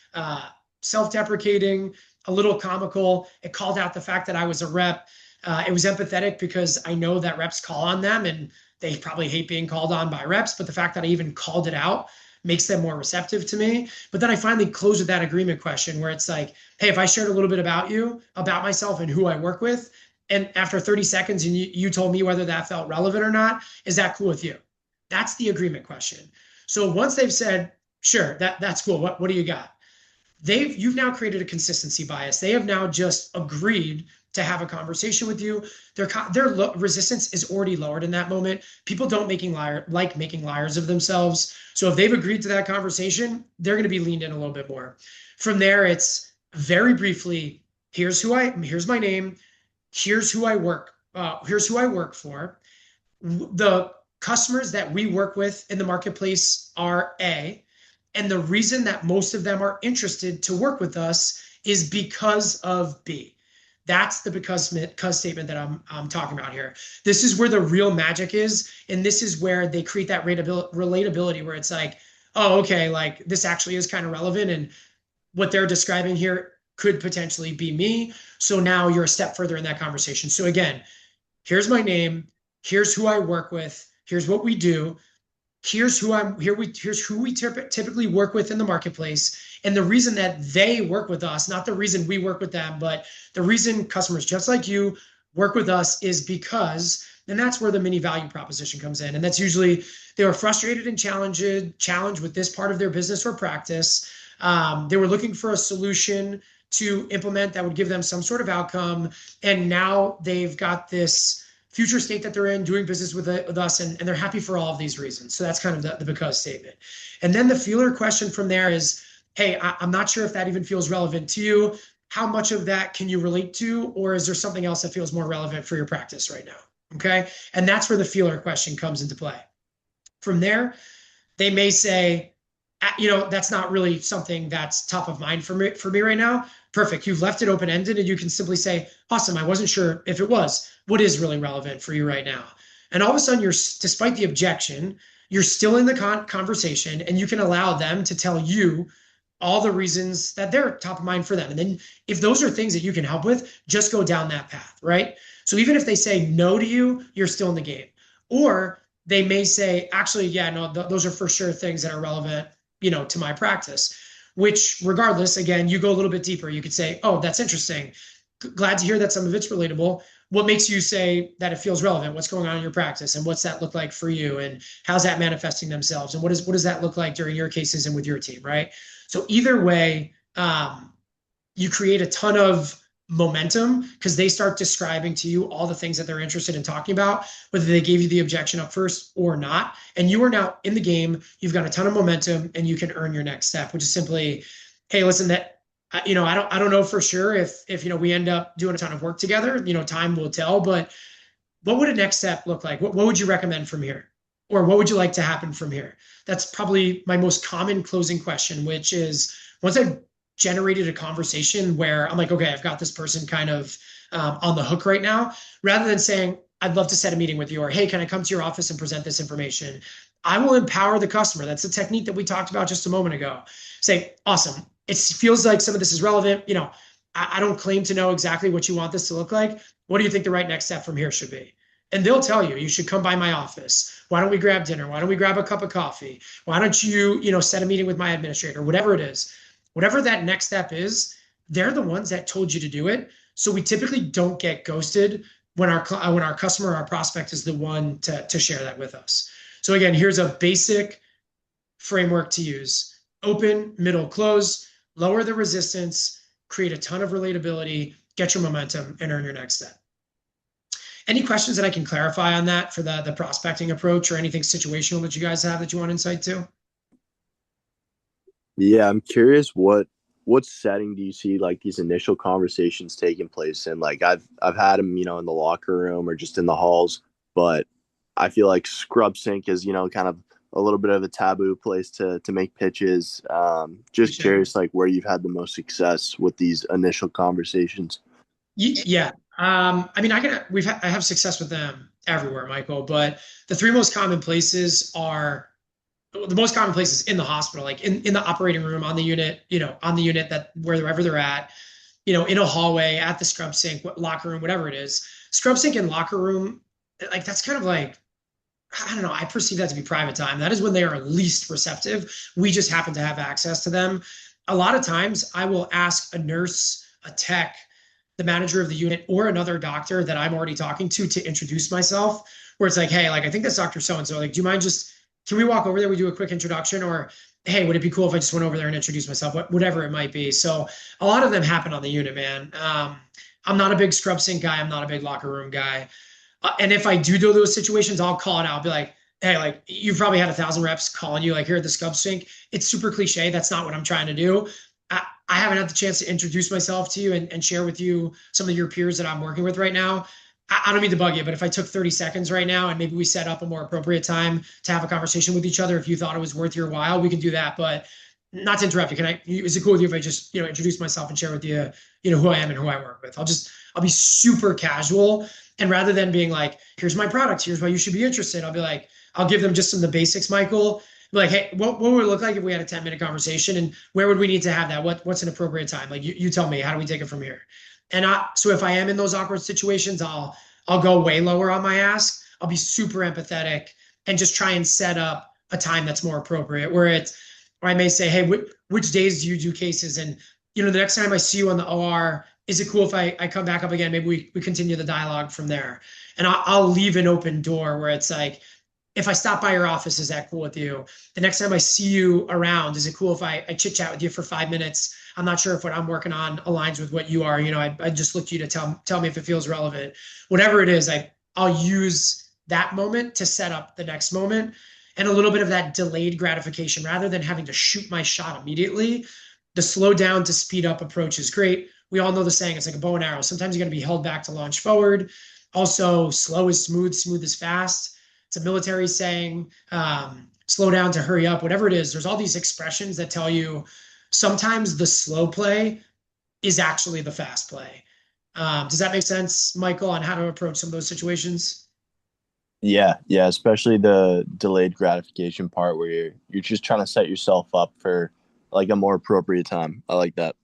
self-deprecating, a little comical. It called out the fact that I was a rep. It was empathetic because I know that reps call on them and they probably hate being called on by reps, but the fact that I even called it out makes them more receptive to me. But then I finally close with that agreement question where it's like, hey, if I shared a little bit about you, about myself and who I work with, and after 30 seconds and you told me whether that felt relevant or not, is that cool with you? That's the agreement question. So once they've said, sure, that's cool, what do you got? You've now created a consistency bias. They have now just agreed to have a conversation with you. Their resistance is already lowered in that moment. People don't like making liars of themselves. So if they've agreed to that conversation, they're going to be leaned in a little bit more. From there, it's very briefly, here's my name, here's who I work for. The customers that we work with in the marketplace are A, and the reason that most of them are interested to work with us is because of B. That's the because statement that I'm talking about here. This is where the real magic is. And this is where they create that relatability where it's like, oh, okay, like this actually is kind of relevant. And what they're describing here could potentially be me. So now you're a step further in that conversation. So again, here's my name. Here's who I work with. Here's what we do. Here's who we typically work with in the marketplace. And the reason that they work with us, not the reason we work with them, but the reason customers just like you work with us is because, and that's where the mini value proposition comes in. And that's usually they were frustrated and challenged with this part of their business or practice. They were looking for a solution to implement that would give them some sort of outcome. And now they've got this future state that they're in, doing business with us, and they're happy for all of these reasons. So that's kind of the because statement. And then the feeler question from there is, hey, I'm not sure if that even feels relevant to you. How much of that can you relate to? Or is there something else that feels more relevant for your practice right now? Okay. And that's where the feeler question comes into play. From there, they may say, that's not really something that's top of mind for me right now. Perfect. You've left it open-ended and you can simply say, awesome, I wasn't sure if it was. What is really relevant for you right now? And all of a sudden, despite the objection, you're still in the conversation, and you can allow them to tell you all the reasons that they're top of mind for them. And then if those are things that you can help with, just go down that path, right? So even if they say no to you, you're still in the game. Or they may say, actually, yeah, no, those are for sure things that are relevant, to my practice, which regardless, again, you go a little bit deeper. You could say, oh, that's interesting. Glad to hear that some of it's relatable. What makes you say that it feels relevant? What's going on in your practice, and what's that look like for you, and how's that manifesting themselves, and what does that look like during your cases and with your team, right? So either way, you create a ton of momentum because they start describing to you all the things that they're interested in talking about, whether they gave you the objection up first or not. And you are now in the game. You've got a ton of momentum, and you can earn your next step, which is simply, hey, listen, that I don't know for sure if we end up doing a ton of work together. Time will tell. But what would a next step look like? What would you recommend from here? Or what would you like to happen from here? That's probably my most common closing question, which is once I've generated a conversation where I'm like, okay, I've got this person kind of on the hook right now, rather than saying, I'd love to set a meeting with you, or hey, can I come to your office and present this information? I will empower the customer. That's the technique that we talked about just a moment ago. Say, awesome. It feels like some of this is relevant. I don't claim to know exactly what you want this to look like. What do you think the right next step from here should be? And they'll tell you, you should come by my office. Why don't we grab dinner? Why don't we grab a cup of coffee? Why don't you, set a meeting with my administrator, whatever it is. Whatever that next step is, they're the ones that told you to do it. So we typically don't get ghosted when our customer, our prospect is the one to share that with us. So again, here's a basic framework to use. Open, middle, close, lower the resistance, create a ton of relatability, get your momentum, and earn your next step. Any questions that I can clarify on that for the prospecting approach, or anything situational that you guys have that you want insight to? Yeah, I'm curious what setting do you see like these initial conversations taking place in? Like I've had them, in the locker room or just in the halls, but I feel like scrub sink is, kind of a little bit of a taboo place to make pitches. Just curious, like where you've had the most success with these initial conversations. Yeah. I have success with them everywhere, Michael, but the three most common places are the most common places in the hospital, like in the operating room, on the unit, on the unit that wherever they're at, in a hallway, at the scrub sink, locker room, whatever it is. Scrub sink and locker room, like that's kind of like, I don't know, I perceive that to be private time. That is when they are least receptive. We just happen to have access to them. A lot of times I will ask a nurse, a tech, the manager of the unit, or another doctor that I'm already talking to introduce myself, where it's like, hey, like, I think that's Dr. So-and-so. Like, do you mind can we walk over there? We do a quick introduction, or, hey, would it be cool if I just went over there and introduced myself? Whatever it might be. So a lot of them happen on the unit, man. I'm not a big scrub sink guy. I'm not a big locker room guy. And if I do those situations, I'll call it out. I'll be like, hey, like you've probably had 1,000 reps calling you like here at the scrub sink. It's super cliche. That's not what I'm trying to do. I haven't had the chance to introduce myself to you and share with you some of your peers that I'm working with right now. I don't mean to bug you, but if I took 30 seconds right now and maybe we set up a more appropriate time to have a conversation with each other, if you thought it was worth your while, we can do that. But not to interrupt you, is it cool with you if I just, introduce myself and share with you, who I am and who I work with? I'll be super casual. And rather than being like, here's my product, here's why you should be interested, I'll be like, I'll give them just some of the basics, Michael. Be like, hey, what would it look like if we had a 10-minute conversation, and where would we need to have that? What's an appropriate time? Like you tell me, how do we take it from here? And so if I am in those awkward situations, I'll go way lower on my ask. I'll be super empathetic and just try and set up a time that's more appropriate, where I may say, hey, which days do you do cases? And, the next time I see you on the OR, is it cool if I come back up again? Maybe we continue the dialogue from there. And I'll leave an open door where it's like, if I stop by your office, is that cool with you? The next time I see you around, is it cool if I chit chat with you for 5 minutes? I'm not sure if what I'm working on aligns with what you are. I just look to you to tell me if it feels relevant. Whatever it is, I'll use that moment to set up the next moment, and a little bit of that delayed gratification rather than having to shoot my shot immediately. The slow down to speed up approach is great. We all know the saying, it's like a bow and arrow. Sometimes you're going to be held back to launch forward. Also, slow is smooth, smooth is fast. It's a military saying, slow down to hurry up, whatever it is. There's all these expressions that tell you sometimes the slow play is actually the fast play. Does that make sense, Michael, on how to approach some of those situations? Yeah, yeah, especially the delayed gratification part where you're just trying to set yourself up for like a more appropriate time. I like that.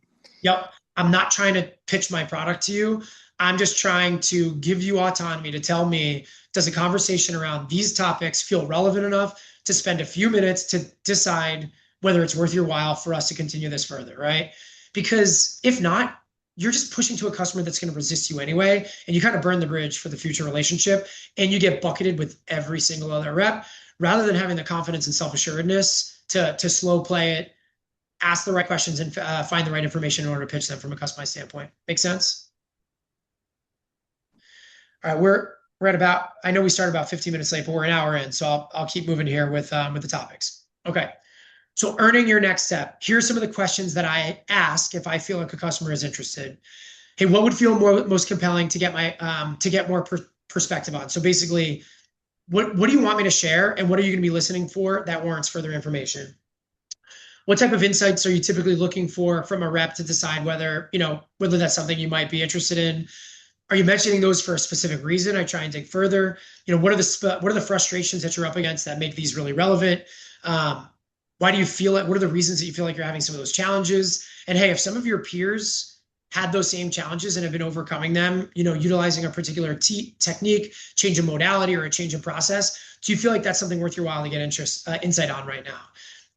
Yep. I'm not trying to pitch my product to you. I'm just trying to give you autonomy to tell me, does a conversation around these topics feel relevant enough to spend a few minutes to decide whether it's worth your while for us to continue this further, right? Because if not, you're just pushing to a customer that's going to resist you anyway, and you kind of burn the bridge for the future relationship, and you get bucketed with every single other rep rather than having the confidence and self-assuredness to slow play it, ask the right questions, and find the right information in order to pitch them from a customized standpoint. Make sense? All right, we're at about. I know we started about 15 minutes late, but we're an hour in, so I'll keep moving here with the topics. Okay. So earning your next step. Here's some of the questions that I ask if I feel like a customer is interested. Hey, what would feel most compelling to get more perspective on? So basically, what do you want me to share, and what are you going to be listening for that warrants further information? What type of insights are you typically looking for from a rep to decide whether that's something you might be interested in? Are you mentioning those for a specific reason? I try and dig further. What are the frustrations that you're up against that make these really relevant? Why do you feel it? What are the reasons that you feel like you're having some of those challenges? And hey, if some of your peers had those same challenges and have been overcoming them, utilizing a particular technique, change of modality, or a change of process, do you feel like that's something worth your while to get insight on right now?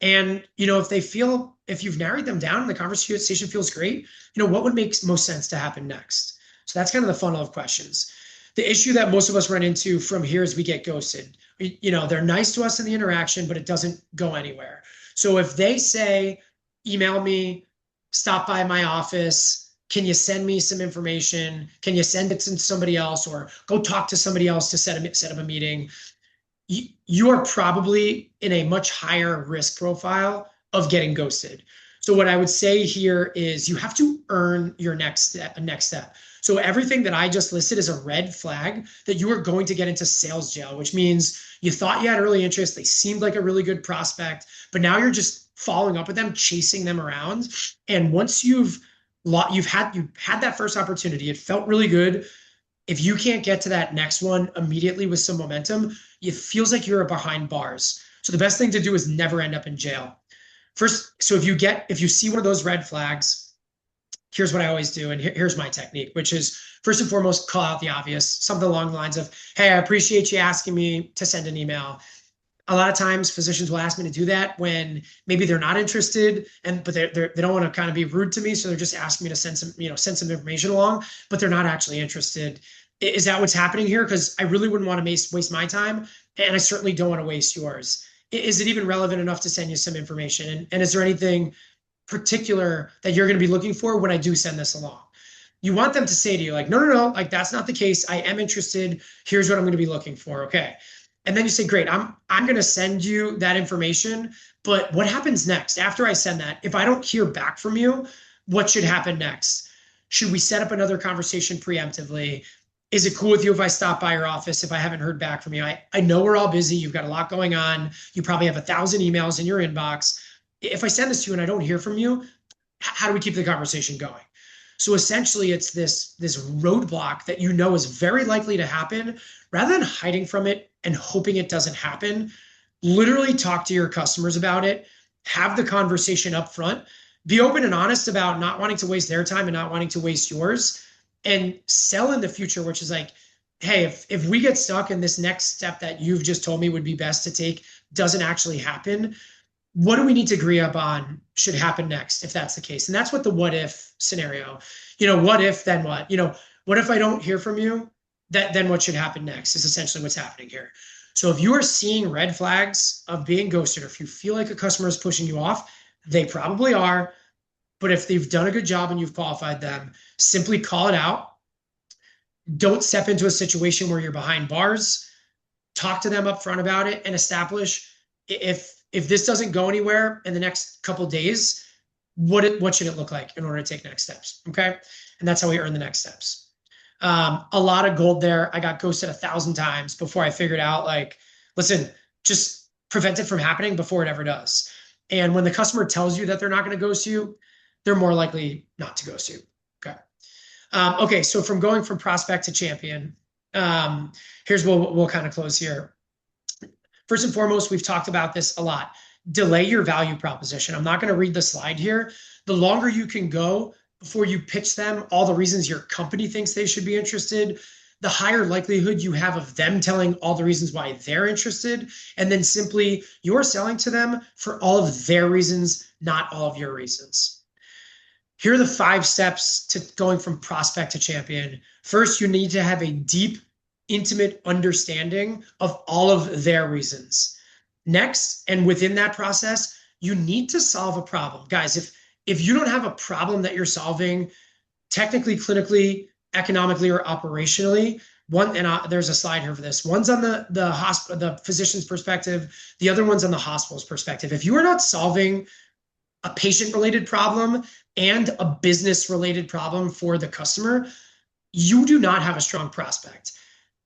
And if you've narrowed them down and the conversation feels great, what would make most sense to happen next? So that's kind of the funnel of questions. The issue that most of us run into from here is we get ghosted. They're nice to us in the interaction, but it doesn't go anywhere. So if they say, email me, stop by my office, can you send me some information? Can you send it to somebody else, or go talk to somebody else to set up a meeting? You are probably in a much higher risk profile of getting ghosted. So what I would say here is you have to earn your next step. So everything that I just listed is a red flag that you are going to get into sales jail, which means you thought you had early interest. They seemed like a really good prospect, but now you're just following up with them, chasing them around. And once you've had that first opportunity, it felt really good. If you can't get to that next one immediately with some momentum, it feels like you're behind bars. So the best thing to do is never end up in jail. First, so if you see one of those red flags, here's what I always do, and here's my technique, which is first and foremost, call out the obvious, something along the lines of, hey, I appreciate you asking me to send an email. A lot of times physicians will ask me to do that when maybe they're not interested, but they don't want to kind of be rude to me. So they're just asking me to send some information along, but they're not actually interested. Is that what's happening here? Because I really wouldn't want to waste my time, and I certainly don't want to waste yours. Is it even relevant enough to send you some information? And is there anything particular that you're going to be looking for when I do send this along? You want them to say to you, like, no, like that's not the case. I am interested. Here's what I'm going to be looking for. Okay. And then you say, great, I'm going to send you that information, but what happens next? After I send that, if I don't hear back from you, what should happen next? Should we set up another conversation preemptively? Is it cool with you if I stop by your office if I haven't heard back from you? I know we're all busy. You've got a lot going on. You probably have 1,000 emails in your inbox. If I send this to you and I don't hear from you, how do we keep the conversation going? So essentially, it's this roadblock that is very likely to happen. Rather than hiding from it and hoping it doesn't happen, literally talk to your customers about it. Have the conversation up front. Be open and honest about not wanting to waste their time and not wanting to waste yours. And sell in the future, which is like, hey, if we get stuck and this next step that you've just told me would be best to take doesn't actually happen, what do we need to agree upon should happen next if that's the case? And that's what the what if scenario, what if, then what? What if I don't hear from you? Then what should happen next is essentially what's happening here. So if you are seeing red flags of being ghosted, or if you feel like a customer is pushing you off, they probably are. But if they've done a good job and you've qualified them, simply call it out. Don't step into a situation where you're behind bars. Talk to them up front about it and establish if this doesn't go anywhere in the next couple of days, what should it look like in order to take next steps? Okay. And that's how we earn the next steps. A lot of gold there. I got ghosted 1,000 times before I figured out, like, listen, just prevent it from happening before it ever does. And when the customer tells you that they're not going to ghost you, they're more likely not to ghost you. Okay. Okay. So from going from prospect to champion, Here's what we'll kind of close here. First and foremost, we've talked about this a lot. Delay your value proposition. I'm not going to read the slide here. The longer you can go before you pitch them all the reasons your company thinks they should be interested, the higher likelihood you have of them telling all the reasons why they're interested. And then simply you're selling to them for all of their reasons, not all of your reasons. Here are the 5 steps to going from prospect to champion. First, you need to have a deep, intimate understanding of all of their reasons. Next, and within that process, you need to solve a problem. Guys, if you don't have a problem that you're solving technically, clinically, economically, or operationally, there's a slide here for this. One's on the physician's perspective, the other one's on the hospital's perspective. If you are not solving a patient-related problem and a business-related problem for the customer, you do not have a strong prospect.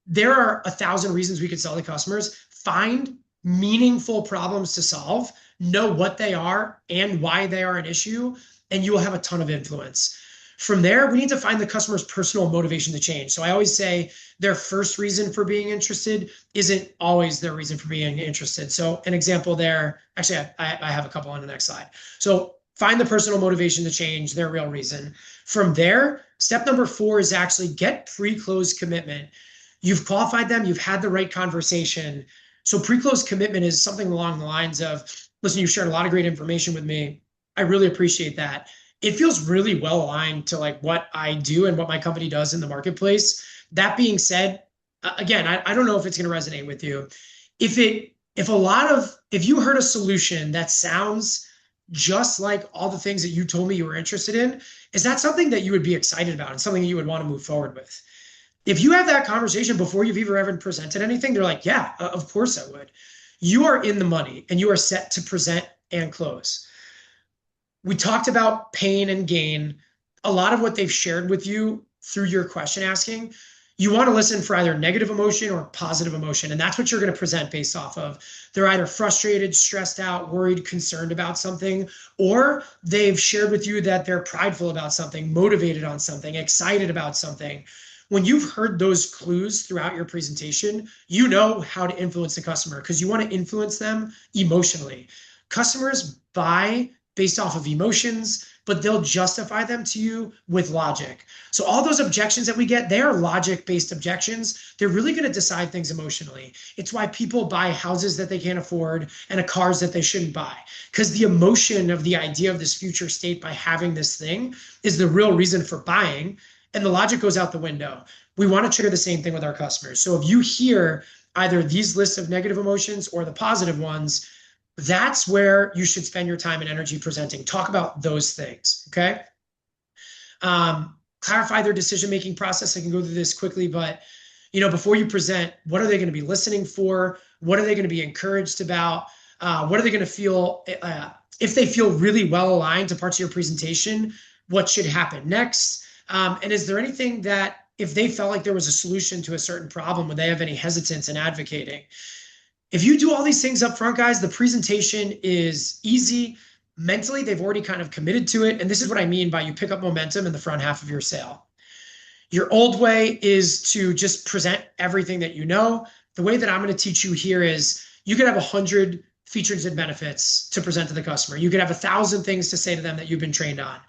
There are 1,000 reasons we could sell to customers. Find meaningful problems to solve, know what they are and why they are an issue, and you will have a ton of influence. From there, we need to find the customer's personal motivation to change. So I always say their first reason for being interested isn't always their reason for being interested. So an example there, actually, I have a couple on the next slide. So find the personal motivation to change, their real reason. From there, step number 4 is actually get pre-close commitment. You've qualified them, you've had the right conversation. So pre-close commitment is something along the lines of, listen, you've shared a lot of great information with me. I really appreciate that. It feels really well aligned to like what I do and what my company does in the marketplace. That being said, again, I don't know if it's going to resonate with you. If you heard a solution that sounds just like all the things that you told me you were interested in, is that something that you would be excited about and something that you would want to move forward with? If you have that conversation before you've ever presented anything, they're like, yeah, of course I would. You are in the money and you are set to present and close. We talked about pain and gain. A lot of what they've shared with you through your question asking, you want to listen for either negative emotion or positive emotion. And that's what you're going to present based off of. They're either frustrated, stressed out, worried, concerned about something, or they've shared with you that they're prideful about something, motivated on something, excited about something. When you've heard those clues throughout your presentation, you know how to influence the customer because you want to influence them emotionally. Customers buy based off of emotions, but they'll justify them to you with logic. So all those objections that we get, they are logic-based objections. They're really going to decide things emotionally. It's why people buy houses that they can't afford and cars that they shouldn't buy, because the emotion of the idea of this future state by having this thing is the real reason for buying. And the logic goes out the window. We want to trigger the same thing with our customers. So if you hear either these lists of negative emotions or the positive ones, that's where you should spend your time and energy presenting. Talk about those things, okay? Clarify their decision-making process. I can go through this quickly, but before you present, what are they going to be listening for? What are they going to be encouraged about? What are they going to feel? If they feel really well aligned to parts of your presentation, what should happen next? And is there anything that if they felt like there was a solution to a certain problem, would they have any hesitance in advocating? If you do all these things up front, guys, the presentation is easy. Mentally, they've already kind of committed to it. And this is what I mean by you pick up momentum in the front half of your sale. Your old way is to just present everything that you know. The way that I'm going to teach you here is you could have 100 features and benefits to present to the customer. You could have 1,000 things to say to them that you've been trained on.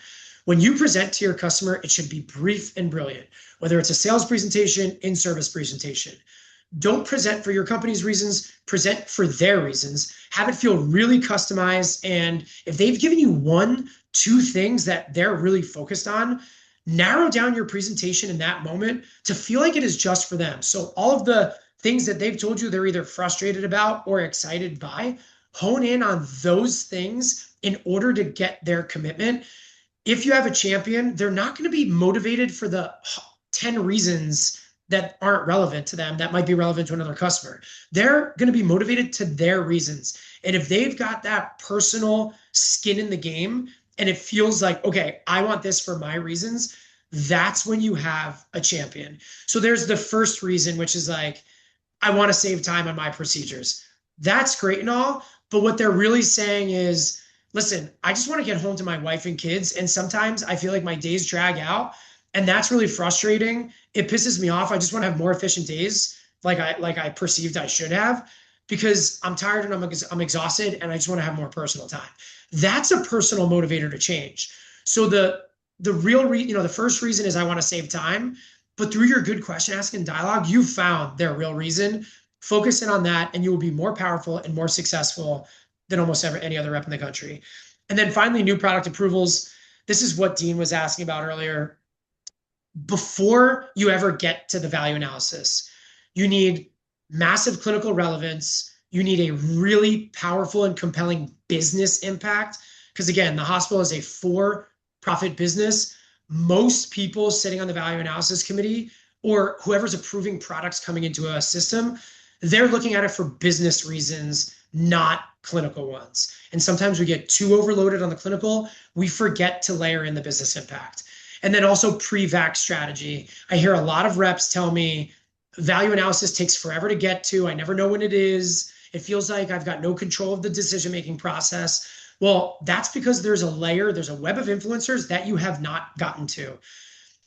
When you present to your customer, it should be brief and brilliant, whether it's a sales presentation, in-service presentation. Don't present for your company's reasons, present for their reasons. Have it feel really customized. And if they've given you 1, 2 things that they're really focused on, narrow down your presentation in that moment to feel like it is just for them. So all of the things that they've told you they're either frustrated about or excited by, hone in on those things in order to get their commitment. If you have a champion, they're not going to be motivated for the 10 reasons that aren't relevant to them, that might be relevant to another customer. They're going to be motivated to their reasons. And if they've got that personal skin in the game and it feels like, okay, I want this for my reasons, that's when you have a champion. So there's the first reason, which is like, I want to save time on my procedures. That's great and all, but what they're really saying is, listen, I just want to get home to my wife and kids. And sometimes I feel like my days drag out And that's really frustrating. It pisses me off. I just want to have more efficient days like I perceived I should have, because I'm tired and I'm exhausted and I just want to have more personal time. That's a personal motivator to change. So the real the first reason is I want to save time, but through your good question asking dialogue, you found their real reason. Focus in on that and you will be more powerful and more successful than almost any other rep in the country. And then finally, new product approvals. This is what Dean was asking about earlier. Before you ever get to the value analysis, you need massive clinical relevance. You need a really powerful and compelling business impact. Because again, the hospital is a for-profit business. Most people sitting on the value analysis committee or whoever's approving products coming into a system, they're looking at it for business reasons, not clinical ones. And sometimes we get too overloaded on the clinical. We forget to layer in the business impact. And then also pre-vac strategy. I hear a lot of reps tell me value analysis takes forever to get to. I never know when it is. It feels like I've got no control of the decision-making process. Well, that's because there's a web of influencers that you have not gotten to.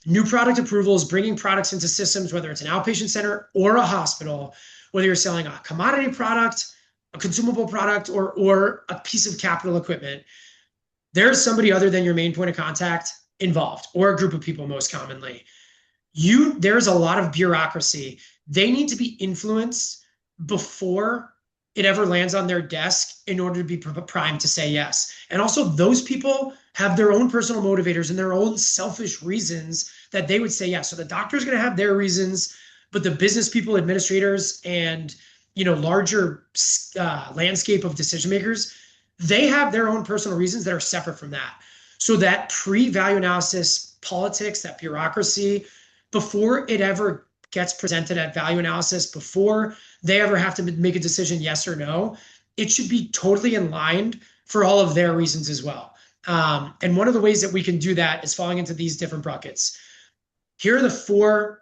New product approvals, bringing products into systems, whether it's an outpatient center or a hospital, whether you're selling a commodity product, a consumable product, or a piece of capital equipment, there's somebody other than your main point of contact involved, or a group of people most commonly. There's a lot of bureaucracy. They need to be influenced before it ever lands on their desk in order to be primed to say yes. And also those people have their own personal motivators and their own selfish reasons that they would say yes. So the doctor's going to have their reasons, but the business people, administrators, and larger landscape of decision makers, they have their own personal reasons that are separate from that. So that pre-value analysis politics, that bureaucracy, before it ever gets presented at value analysis, before they ever have to make a decision, yes or no, it should be totally in line for all of their reasons as well. And one of the ways that we can do that is falling into these different buckets. Here are the 4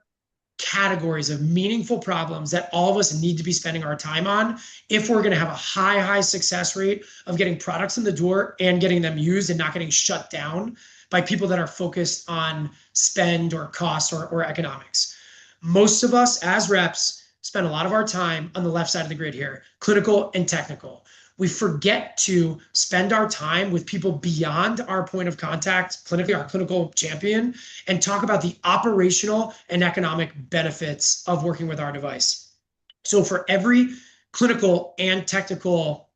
categories of meaningful problems that all of us need to be spending our time on if we're going to have a high success rate of getting products in the door and getting them used and not getting shut down by people that are focused on spend or cost or economics. Most of us as reps spend a lot of our time on the left side of the grid here, clinical and technical. We forget to spend our time with people beyond our point of contact, clinically, our clinical champion, and talk about the operational and economic benefits of working with our device. So for every clinical and technical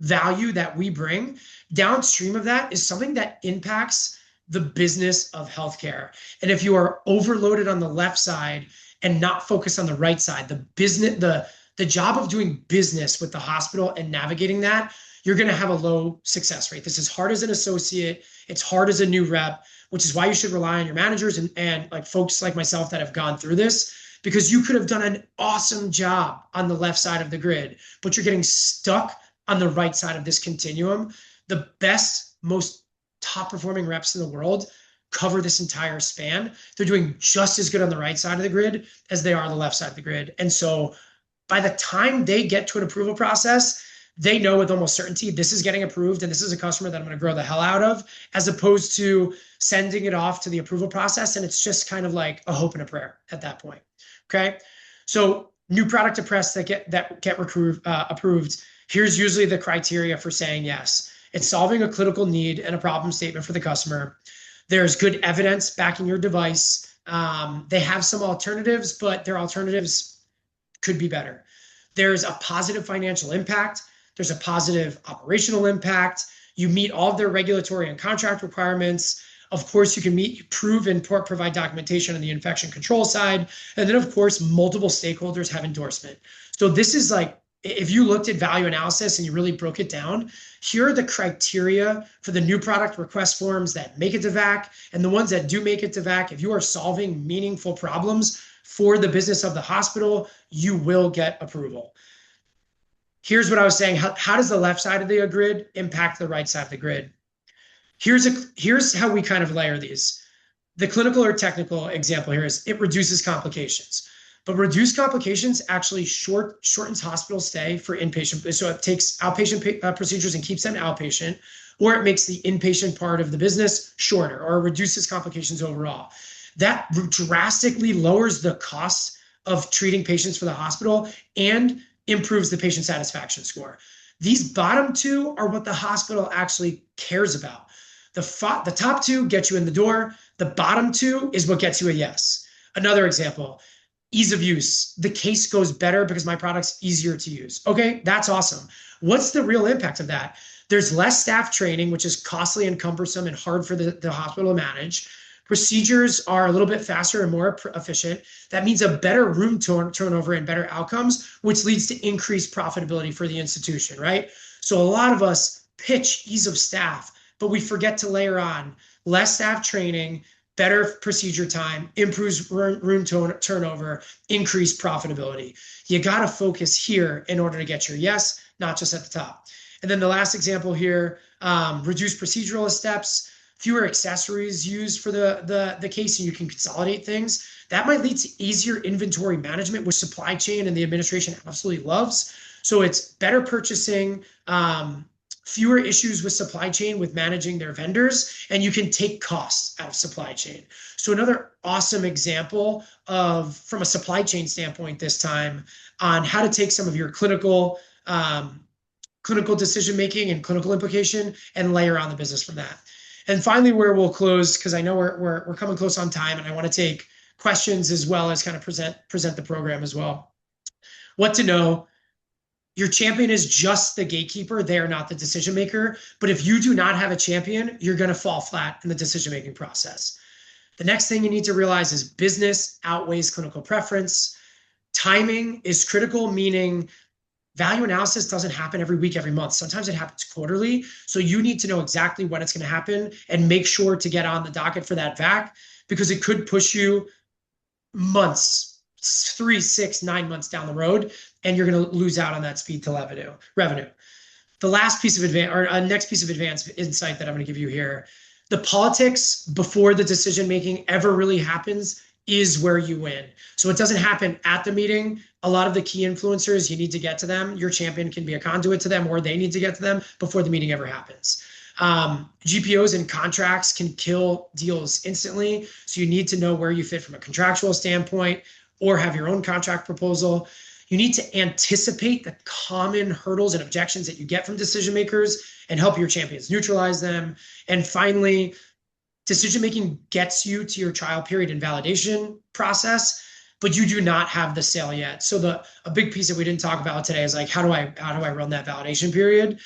value that we bring, downstream of that is something that impacts the business of healthcare. And if you are overloaded on the left side and not focused on the right side, the job of doing business with the hospital and navigating that, you're going to have a low success rate. This is hard as an associate. It's hard as a new rep, which is why you should rely on your managers and like folks like myself that have gone through this, because you could have done an awesome job on the left side of the grid, but you're getting stuck on the right side of this continuum. The best, most top performing reps in the world cover this entire span. They're doing just as good on the right side of the grid as they are on the left side of the grid. And so by the time they get to an approval process, they know with almost certainty this is getting approved and this is a customer that I'm going to grow the hell out of, as opposed to sending it off to the approval process. And it's just kind of like a hope and a prayer at that point. Okay. So new product press that get approved. Here's usually the criteria for saying yes. It's solving a clinical need and a problem statement for the customer. There's good evidence backing your device. They have some alternatives, but their alternatives could be better. There's a positive financial impact. There's a positive operational impact. You meet all of their regulatory and contract requirements. Of course, you can prove and provide documentation on the infection control side. And then of course, multiple stakeholders have endorsement. So this is like, if you looked at value analysis and you really broke it down, here are the criteria for the new product request forms that make it to VAC, and the ones that do make it to VAC. If you are solving meaningful problems for the business of the hospital, you will get approval. Here's what I was saying. How does the left side of the grid impact the right side of the grid? Here's how we kind of layer these. The clinical or technical example here is it reduces complications. But reduced complications actually shortens hospital stay for inpatient. So it takes outpatient procedures and keeps them outpatient, or it makes the inpatient part of the business shorter or reduces complications overall. that drastically lowers the cost of treating patients for the hospital and improves the patient satisfaction score. These bottom two are what the hospital actually cares about. The top two get you in the door. The bottom two is what gets you a yes. Another example, ease of use. The case goes better because my product's easier to use. Okay, that's awesome. What's the real impact of that? There's less staff training, which is costly and cumbersome and hard for the hospital to manage. Procedures are a little bit faster and more efficient. That means a better room turnover and better outcomes, which leads to increased profitability for the institution, right? So a lot of us pitch ease of staff, but we forget to layer on less staff training, better procedure time, improves room turnover, increased profitability. You got to focus here in order to get your yes, not just at the top. And then the last example here, reduce procedural steps, fewer accessories used for the case, and you can consolidate things. That might lead to easier inventory management, which supply chain and the administration absolutely loves. So it's better purchasing, fewer issues with supply chain with managing their vendors, and you can take costs out of supply chain. So another awesome example of, from a supply chain standpoint this time, on how to take some of your clinical decision-making and clinical implication and layer on the business from that. And finally, where we'll close, because I know we're coming close on time, and I want to take questions as well as kind of present the program as well. What to know: your champion is just the gatekeeper. They are not the decision maker. But if you do not have a champion, you're going to fall flat in the decision-making process. The next thing you need to realize is business outweighs clinical preference. Timing is critical, meaning value analysis doesn't happen every week, every month. Sometimes it happens quarterly. So you need to know exactly when it's going to happen and make sure to get on the docket for that VAC, because it could push you months, 3, 6, 9 months down the road, and you're going to lose out on that speed to revenue. The last piece of next piece of advanced insight that I'm going to give you here: the politics before the decision-making ever really happens is where you win. So it doesn't happen at the meeting. A lot of the key influencers, you need to get to them. Your champion can be a conduit to them, or they need to get to them before the meeting ever happens. GPOs and contracts can kill deals instantly. So you need to know where you fit from a contractual standpoint, or have your own contract proposal. You need to anticipate the common hurdles and objections that you get from decision makers and help your champions neutralize them. And finally, decision-making gets you to your trial period and validation process, but you do not have the sale yet. So a big piece that we didn't talk about today is like, how do I run that validation period?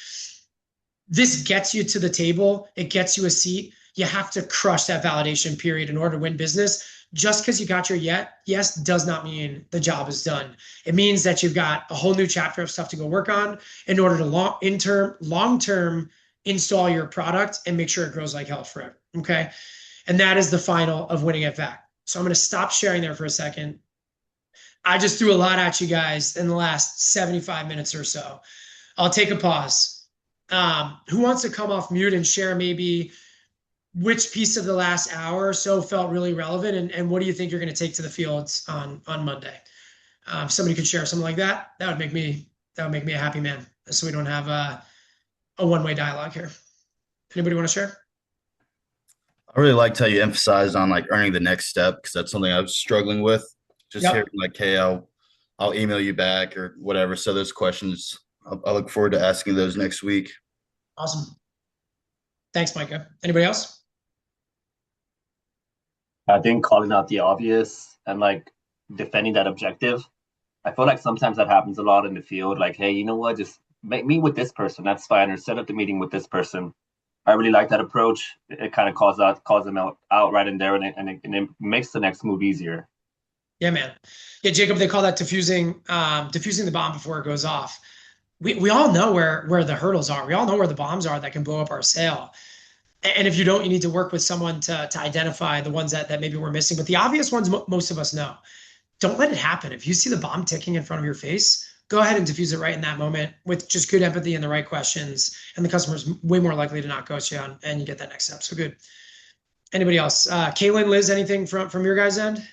This gets you to the table. It gets you a seat. You have to crush that validation period in order to win business. Just because you got your yes does not mean the job is done. It means that you've got a whole new chapter of stuff to go work on in order to long-term install your product and make sure it grows like hell forever. Okay. And that is the final of winning at VAC. So I'm going to stop sharing there for a second. I just threw a lot at you guys in the last 75 minutes or so. I'll take a pause. Who wants to come off mute and share maybe which piece of the last hour or so felt really relevant, and what do you think you're going to take to the fields on Monday? If somebody could share something like that, that would make me a happy man. So we don't have a one-way dialogue here. Anybody want to share? I really liked how you emphasized on like earning the next step, because that's something I was struggling with. Just Yep. hearing like, hey, I'll email you back or whatever. So those questions, I look forward to asking those next week. Awesome. Thanks, Micah. Anybody else? I think calling out the obvious and like defending that objective. I feel like sometimes that happens a lot in the field. Like, hey, you know what? Just meet with this person. That's fine. Or set up the meeting with this person. I really like that approach. It kind of calls them out right in there, and it makes the next move easier. Yeah, man. Yeah, Jacob, they call that diffusing the bomb before it goes off. We all know where the hurdles are. We all know where the bombs are that can blow up our sale. And if you don't, you need to work with someone to identify the ones that maybe we're missing. But the obvious ones, most of us know. Don't let it happen. If you see the bomb ticking in front of your face, go ahead and diffuse it right in that moment with just good empathy and the right questions. And the customer's way more likely to not ghost you on, and you get that next step. So good. Anybody else? Kaylin, Liz, anything from your guys' end?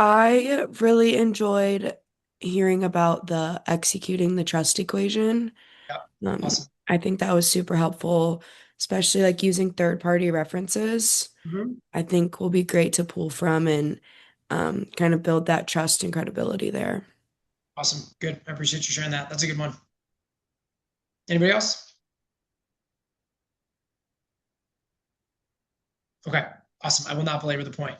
I really enjoyed hearing about the executing the trust equation. Yeah, awesome. I think that was super helpful, especially like using third-party references. Mhm. I think will be great to pull from and kind of build that trust and credibility there. Awesome. Good. I appreciate you sharing that. That's a good one. Anybody else? Okay. Awesome. I will not belabor the point.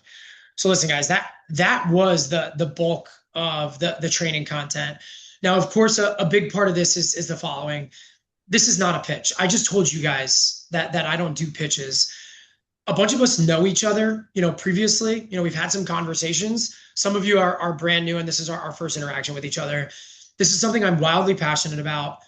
So listen, guys, that was the bulk of the training content. Now, of course, a big part of this is the following. This is not a pitch. I just told you guys that I don't do pitches. A bunch of us know each other, previously. We've had some conversations. Some of you are brand new, and this is our first interaction with each other. This is something I'm wildly passionate about.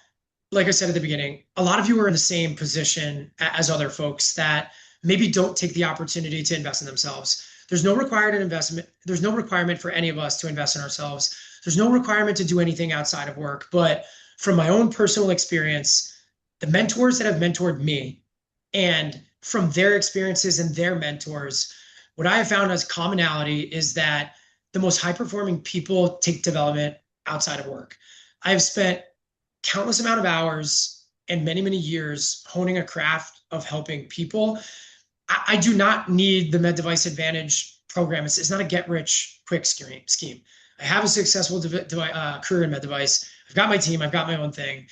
Like I said at the beginning, a lot of you are in the same position as other folks that maybe don't take the opportunity to invest in themselves. There's no required investment. There's no requirement for any of us to invest in ourselves. There's no requirement to do anything outside of work. But from my own personal experience, the mentors that have mentored me, and from their experiences and their mentors, what I have found as commonality is that the most high-performing people take development outside of work. I have spent countless amount of hours and many, many years honing a craft of helping people. I do not need the Med Device Advantage program. It's not a get-rich-quick scheme. I have a successful career in med device. I've got my team. I've got my own thing.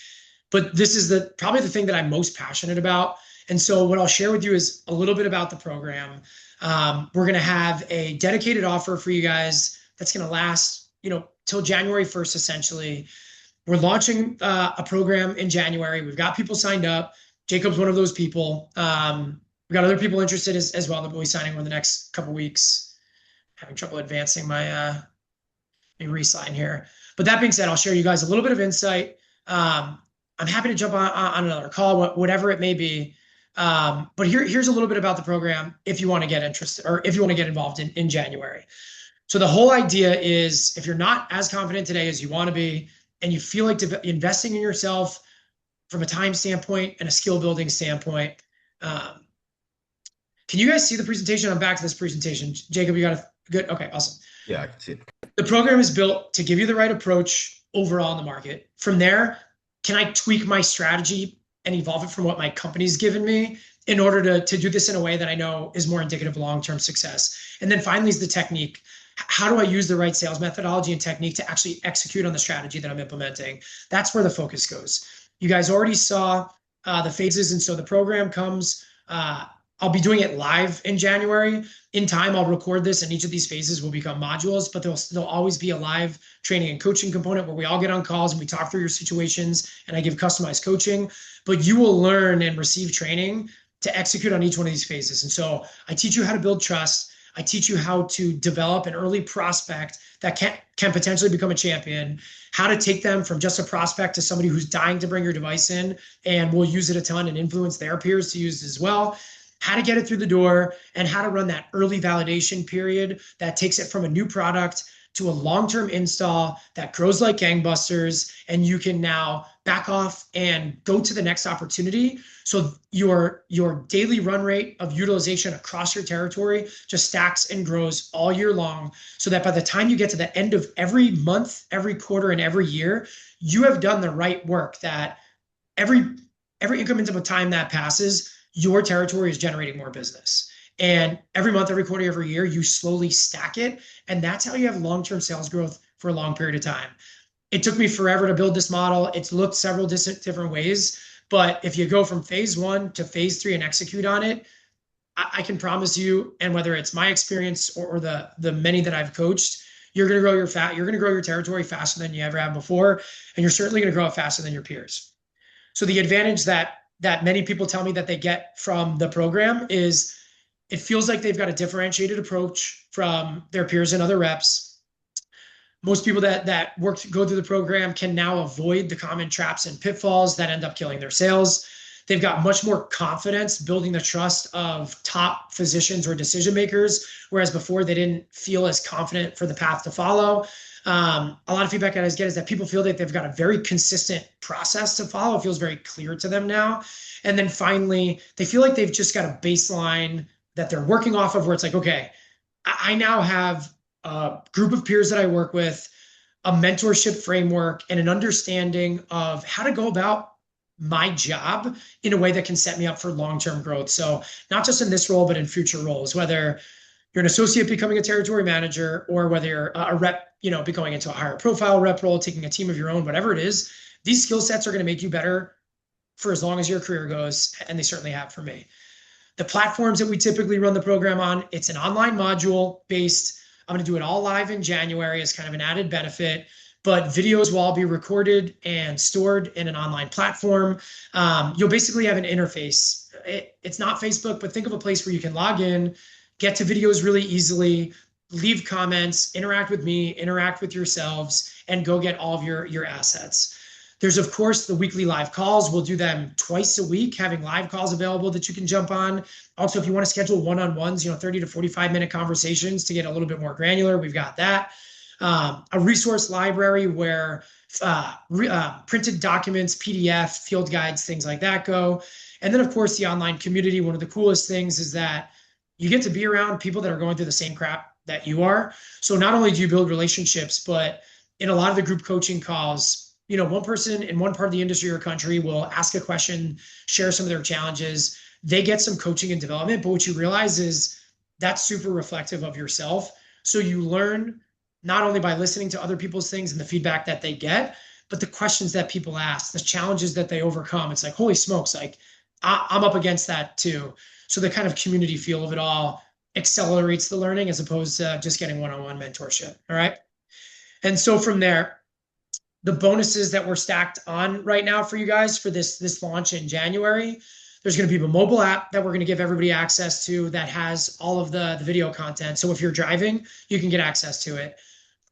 But this is probably the thing that I'm most passionate about. And so what I'll share with you is a little bit about the program. We're going to have a dedicated offer for you guys that's going to last, till January 1st, essentially. We're launching a program in January. We've got people signed up. Jacob's one of those people. We've got other people interested as well that we'll be signing over the next couple weeks. Having trouble advancing my re-sign here. But that being said, I'll share you guys a little bit of insight. I'm happy to jump on another call, whatever it may be. But here's a little bit about the program if you want to get interested or if you want to get involved in January. So the whole idea is if you're not as confident today as you want to be, and you feel like investing in yourself from a time standpoint and a skill building standpoint. Can you guys see the presentation? I'm back to this presentation. Jacob, you got it good? Okay, awesome. Yeah, I can see it. The program is built to give you the right approach overall in the market. From there, can I tweak my strategy and evolve it from what my company's given me in order to do this in a way that I know is more indicative of long-term success? And then finally is the technique. How do I use the right sales methodology and technique to actually execute on the strategy that I'm implementing? That's where the focus goes. You guys already saw the phases, and so the program comes. I'll be doing it live in January. In time, I'll record this, and each of these phases will become modules, but there'll always be a live training and coaching component where we all get on calls and we talk through your situations, and I give customized coaching. But you will learn and receive training to execute on each one of these phases. And so I teach you how to build trust. I teach you how to develop an early prospect that can potentially become a champion, how to take them from just a prospect to somebody who's dying to bring your device in and will use it a ton and influence their peers to use it as well, how to get it through the door, and how to run that early validation period that takes it from a new product to a long-term install that grows like gangbusters, and you can now back off and go to the next opportunity. So your daily run rate of utilization across your territory just stacks and grows all year long, so that by the time you get to the end of every month, every quarter, and every year, you have done the right work, that every increment of time that passes, your territory is generating more business. And every month, every quarter, every year, you slowly stack it. And that's how you have long-term sales growth for a long period of time. It took me forever to build this model. It's looked several different ways. But if you go from phase 1 to phase 3 and execute on it, I can promise you, and whether it's my experience or the many that I've coached, you're going to grow your territory faster than you ever have before. And you're certainly going to grow it faster than your peers. So the advantage that many people tell me that they get from the program is it feels like they've got a differentiated approach from their peers and other reps. Most people that go through the program can now avoid the common traps and pitfalls that end up killing their sales. They've got much more confidence building the trust of top physicians or decision makers, whereas before they didn't feel as confident for the path to follow. A lot of feedback I get is that people feel that they've got a very consistent process to follow. It feels very clear to them now. And then finally, they feel like they've just got a baseline that they're working off of, where it's like, okay, I now have a group of peers that I work with, a mentorship framework, and an understanding of how to go about my job in a way that can set me up for long-term growth. So not just in this role, but in future roles, whether you're an associate becoming a territory manager, or whether you're a rep, be going into a higher profile rep role, taking a team of your own, whatever it is, these skill sets are going to make you better for as long as your career goes. And they certainly have for me. The platforms that we typically run the program on, it's an online module based. I'm going to do it all live in January as kind of an added benefit, but videos will all be recorded and stored in an online platform. You'll basically have an interface. It's not Facebook, but think of a place where you can log in, get to videos really easily, leave comments, interact with me, interact with yourselves, and go get all of your assets. There's, of course, the weekly live calls. We'll do them twice a week, having live calls available that you can jump on. Also, if you want to schedule one-on-ones, 30 to 45-minute conversations to get a little bit more granular, we've got that. A resource library where printed documents, PDF, field guides, things like that go. And then, of course, the online community. One of the coolest things is that you get to be around people that are going through the same crap that you are. So not only do you build relationships, but in a lot of the group coaching calls, one person in one part of the industry or country will ask a question, share some of their challenges. They get some coaching and development, but what you realize is that's super reflective of yourself. So you learn not only by listening to other people's things and the feedback that they get, but the questions that people ask, the challenges that they overcome. It's like, holy smokes, like I'm up against that too. So the kind of community feel of it all accelerates the learning as opposed to just getting one-on-one mentorship. All right. And so from there, the bonuses that we're stacked on right now for you guys for this launch in January, there's going to be a mobile app that we're going to give everybody access to that has all of the video content. So if you're driving, you can get access to it.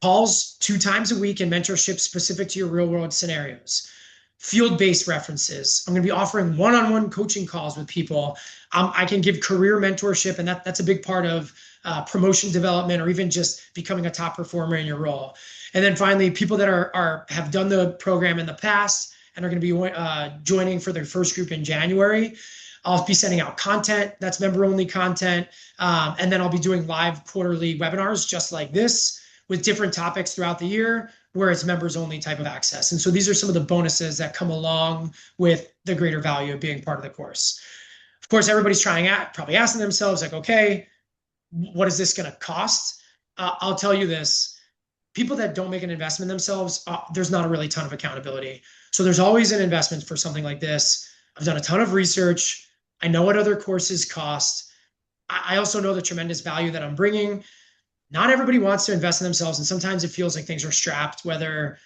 Calls 2 times a week and mentorship specific to your real world scenarios. Field-based references. I'm going to be offering one-on-one coaching calls with people. I can give career mentorship, and that's a big part of promotion development or even just becoming a top performer in your role. And then finally, people that have done the program in the past and are going to be joining for their first group in January. I'll be sending out content that's member-only content, and then I'll be doing live quarterly webinars just like this with different topics throughout the year where it's members-only type of access. And so these are some of the bonuses that come along with the greater value of being part of the course. Of course, everybody's probably asking themselves like, okay, what is this going to cost? I'll tell you this. People that don't make an investment themselves, there's not a really ton of accountability. So there's always an investment for something like this. I've done a ton of research. I know what other courses cost. I also know the tremendous value that I'm bringing. Not everybody wants to invest in themselves. And sometimes it feels like things are strapped, whether,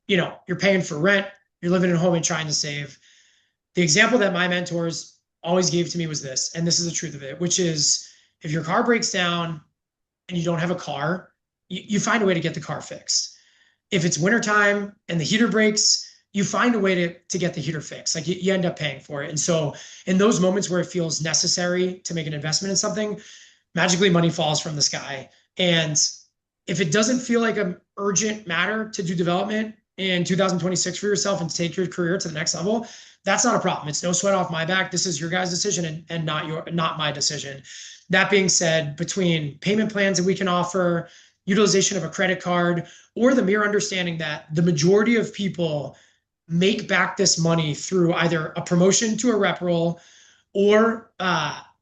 you're paying for rent, you're living at home and trying to save. The example that my mentors always gave to me was this, and this is the truth of it, which is if your car breaks down and you don't have a car, you find a way to get the car fixed. If it's wintertime and the heater breaks, you find a way to get the heater fixed. Like you end up paying for it. And so in those moments where it feels necessary to make an investment in something, magically money falls from the sky. And if it doesn't feel like an urgent matter to do development in 2026 for yourself and to take your career to the next level, that's not a problem. It's no sweat off my back. This is your guys' decision and not my decision. That being said, between payment plans that we can offer, utilization of a credit card, or the mere understanding that the majority of people make back this money through either a promotion to a rep role or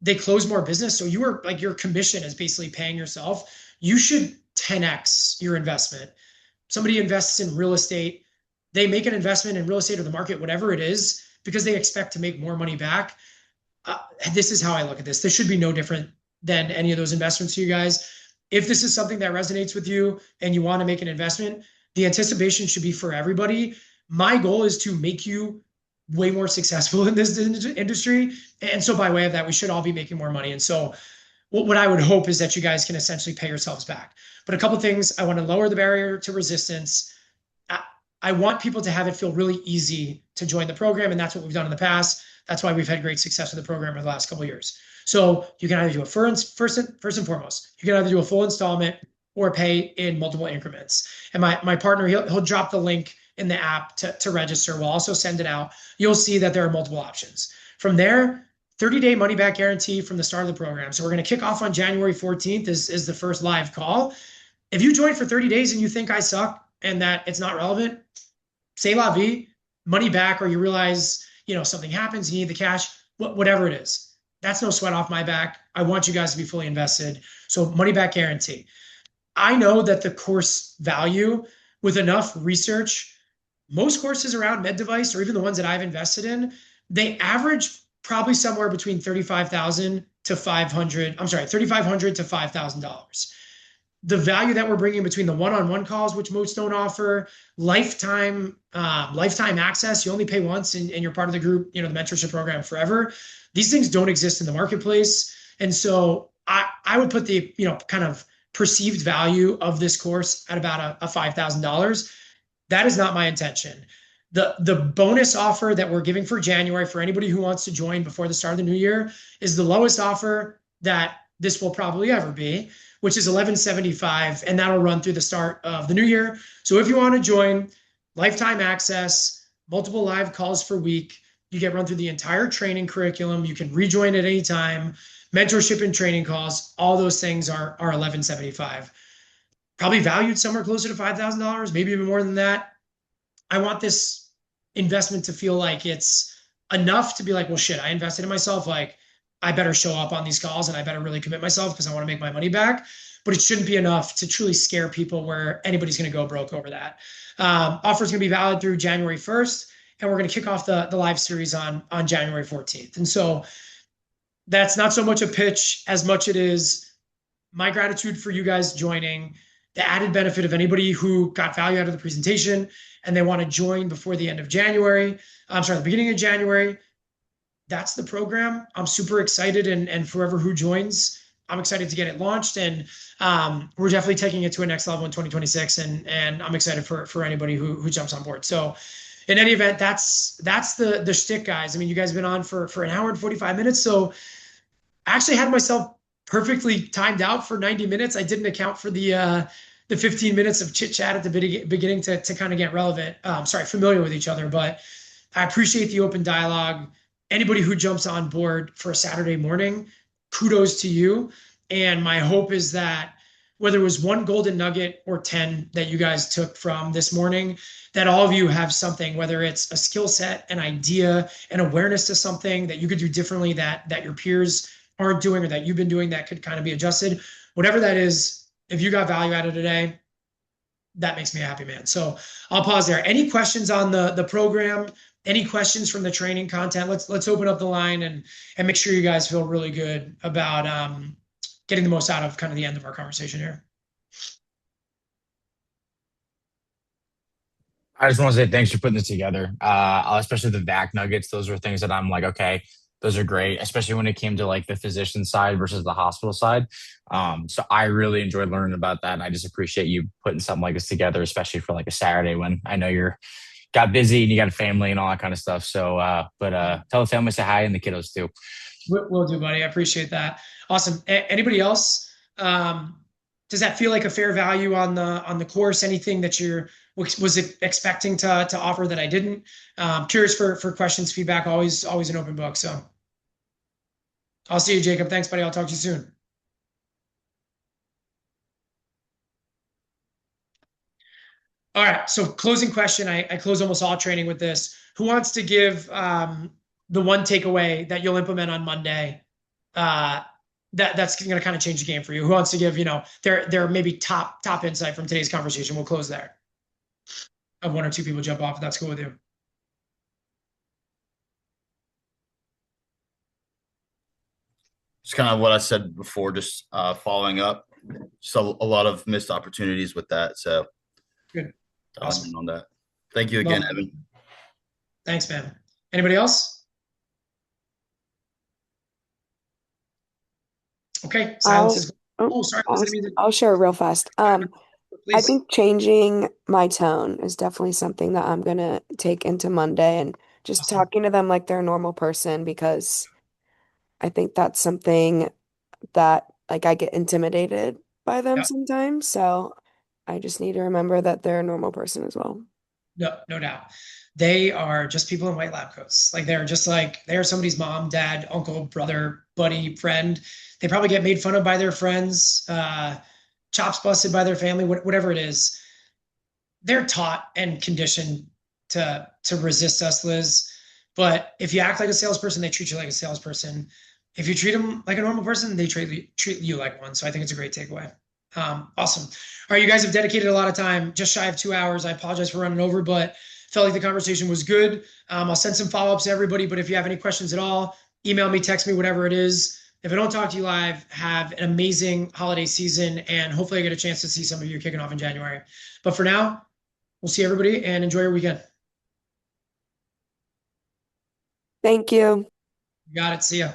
they close more business. So your commission is basically paying yourself. You should 10x your investment. Somebody invests in real estate. They make an investment in real estate or the market, whatever it is, because they expect to make more money back. This is how I look at this. This should be no different than any of those investments to you guys. If this is something that resonates with you and you want to make an investment, the anticipation should be for everybody. My goal is to make you way more successful in this industry. And so by way of that, we should all be making more money. And so what I would hope is that you guys can essentially pay yourselves back. But a couple of things, I want to lower the barrier to resistance. I want people to have it feel really easy to join the program. And that's what we've done in the past. That's why we've had great success with the program over the last couple of years. So you can either do a first and foremost, you can either do a full installment or pay in multiple increments. And my partner, he'll drop the link in the app to register. We'll also send it out. You'll see that there are multiple options. From there, 30-day money back guarantee from the start of the program. So we're going to kick off on January 14th is the first live call. If you join for 30 days and you think I suck and that it's not relevant, c'est la vie, money back, or you realize something happens, you need the cash, whatever it is. That's no sweat off my back. I want you guys to be fully invested. So money back guarantee. I know that the course value, with enough research, most courses around med device, or even the ones that I've invested in, they average probably somewhere between $35,000 to $5,000. The value that we're bringing between the one-on-one calls, which most don't offer, lifetime access, you only pay once and you're part of the group, the mentorship program forever. These things don't exist in the marketplace. And so I would put the, kind of perceived value of this course at about a $5,000. That is not my intention. The bonus offer that we're giving for January for anybody who wants to join before the start of the new year is the lowest offer that this will probably ever be, which is $1,175, and that'll run through the start of the new year. So if you want to join, lifetime access, multiple live calls per week, you get run through the entire training curriculum. You can rejoin at any time, mentorship and training calls, all those things are $1,175. Probably valued somewhere closer to $5,000, maybe even more than that. I want this investment to feel like it's enough to be like, well, shit, I invested in myself. Like, I better show up on these calls and I better really commit myself because I want to make my money back. But it shouldn't be enough to truly scare people where anybody's going to go broke over that. Offer is going to be valid through January 1st, and we're going to kick off the live series on January 14th. And so that's not so much a pitch as much it is my gratitude for you guys joining, the added benefit of anybody who got value out of the presentation and they want to join before the end of January. The beginning of January. That's the program. I'm super excited, and forever who joins, I'm excited to get it launched, and we're definitely taking it to a next level in 2026, and I'm excited for anybody who jumps on board. So in any event, that's the shtick, guys. I mean, you guys have been on for an hour and 45 minutes, so I actually had myself perfectly timed out for 90 minutes. I didn't account for the 15 minutes of chit chat at the beginning to kind of get familiar with each other. But I appreciate the open dialogue. Anybody who jumps on board for a Saturday morning, kudos to you. And my hope is that whether it was one golden nugget or 10 that you guys took from this morning, that all of you have something, whether it's a skill set, an idea, an awareness to something that you could do differently that your peers aren't doing or that you've been doing that could kind of be adjusted. Whatever that is, if you got value out of today, that makes me a happy man. So I'll pause there. Any questions on the program? Any questions from the training content? Let's open up the line and make sure you guys feel really good about getting the most out of kind of the end of our conversation here. I just want to say thanks for putting this together. Especially the VAC nuggets. Those are things that I'm like, okay, those are great, especially when it came to like the physician side versus the hospital side. So I really enjoyed learning about that. And I just appreciate you putting something like this together, especially for like a Saturday when I know you're got busy and you got a family and all that kind of stuff. So, tell the family, say hi, and the kiddos too. Will do, buddy. I appreciate that. Awesome. Anybody else? Does that feel like a fair value on the course? Anything that was expecting to offer that I didn't? Curious for questions, feedback. Always an open book. So I'll see you, Jacob. Thanks, buddy. I'll talk to you soon. All right. So closing question. I close almost all training with this. Who wants to give the one takeaway that you'll implement on Monday? That's going to kind of change the game for you. Who wants to give, their maybe top insight from today's conversation? We'll close there. I have one or two people jump off, if that's cool with you. It's kind of what I said before, just following up. So a lot of missed opportunities with that. So good. Awesome. On that. Thank you again, Evan. Thanks, man. Anybody else? Okay. Silence is. Oh, sorry. I'll share real fast. I think changing my tone is definitely something that I'm gonna take into Monday, and just talking to them like they're a normal person, because I think that's something that like I get intimidated by them sometimes. So I just need to remember that they're a normal person as well. No doubt. They are just people in white lab coats. Like they're somebody's mom, dad, uncle, brother, buddy, friend. They probably get made fun of by their friends, chops busted by their family, whatever it is. They're taught and conditioned to resist us, Liz. But if you act like a salesperson, they treat you like a salesperson. If you treat them like a normal person, they treat you like one. So I think it's a great takeaway. Awesome. All right, you guys have dedicated a lot of time, just shy of 2 hours. I apologize for running over, but felt like the conversation was good. I'll send some follow-ups to everybody, but if you have any questions at all, email me, text me, whatever it is. If I don't talk to you live, have an amazing holiday season, and hopefully I get a chance to see some of you kicking off in January. But for now, we'll see everybody and enjoy your weekend. Thank you. You got it. See ya.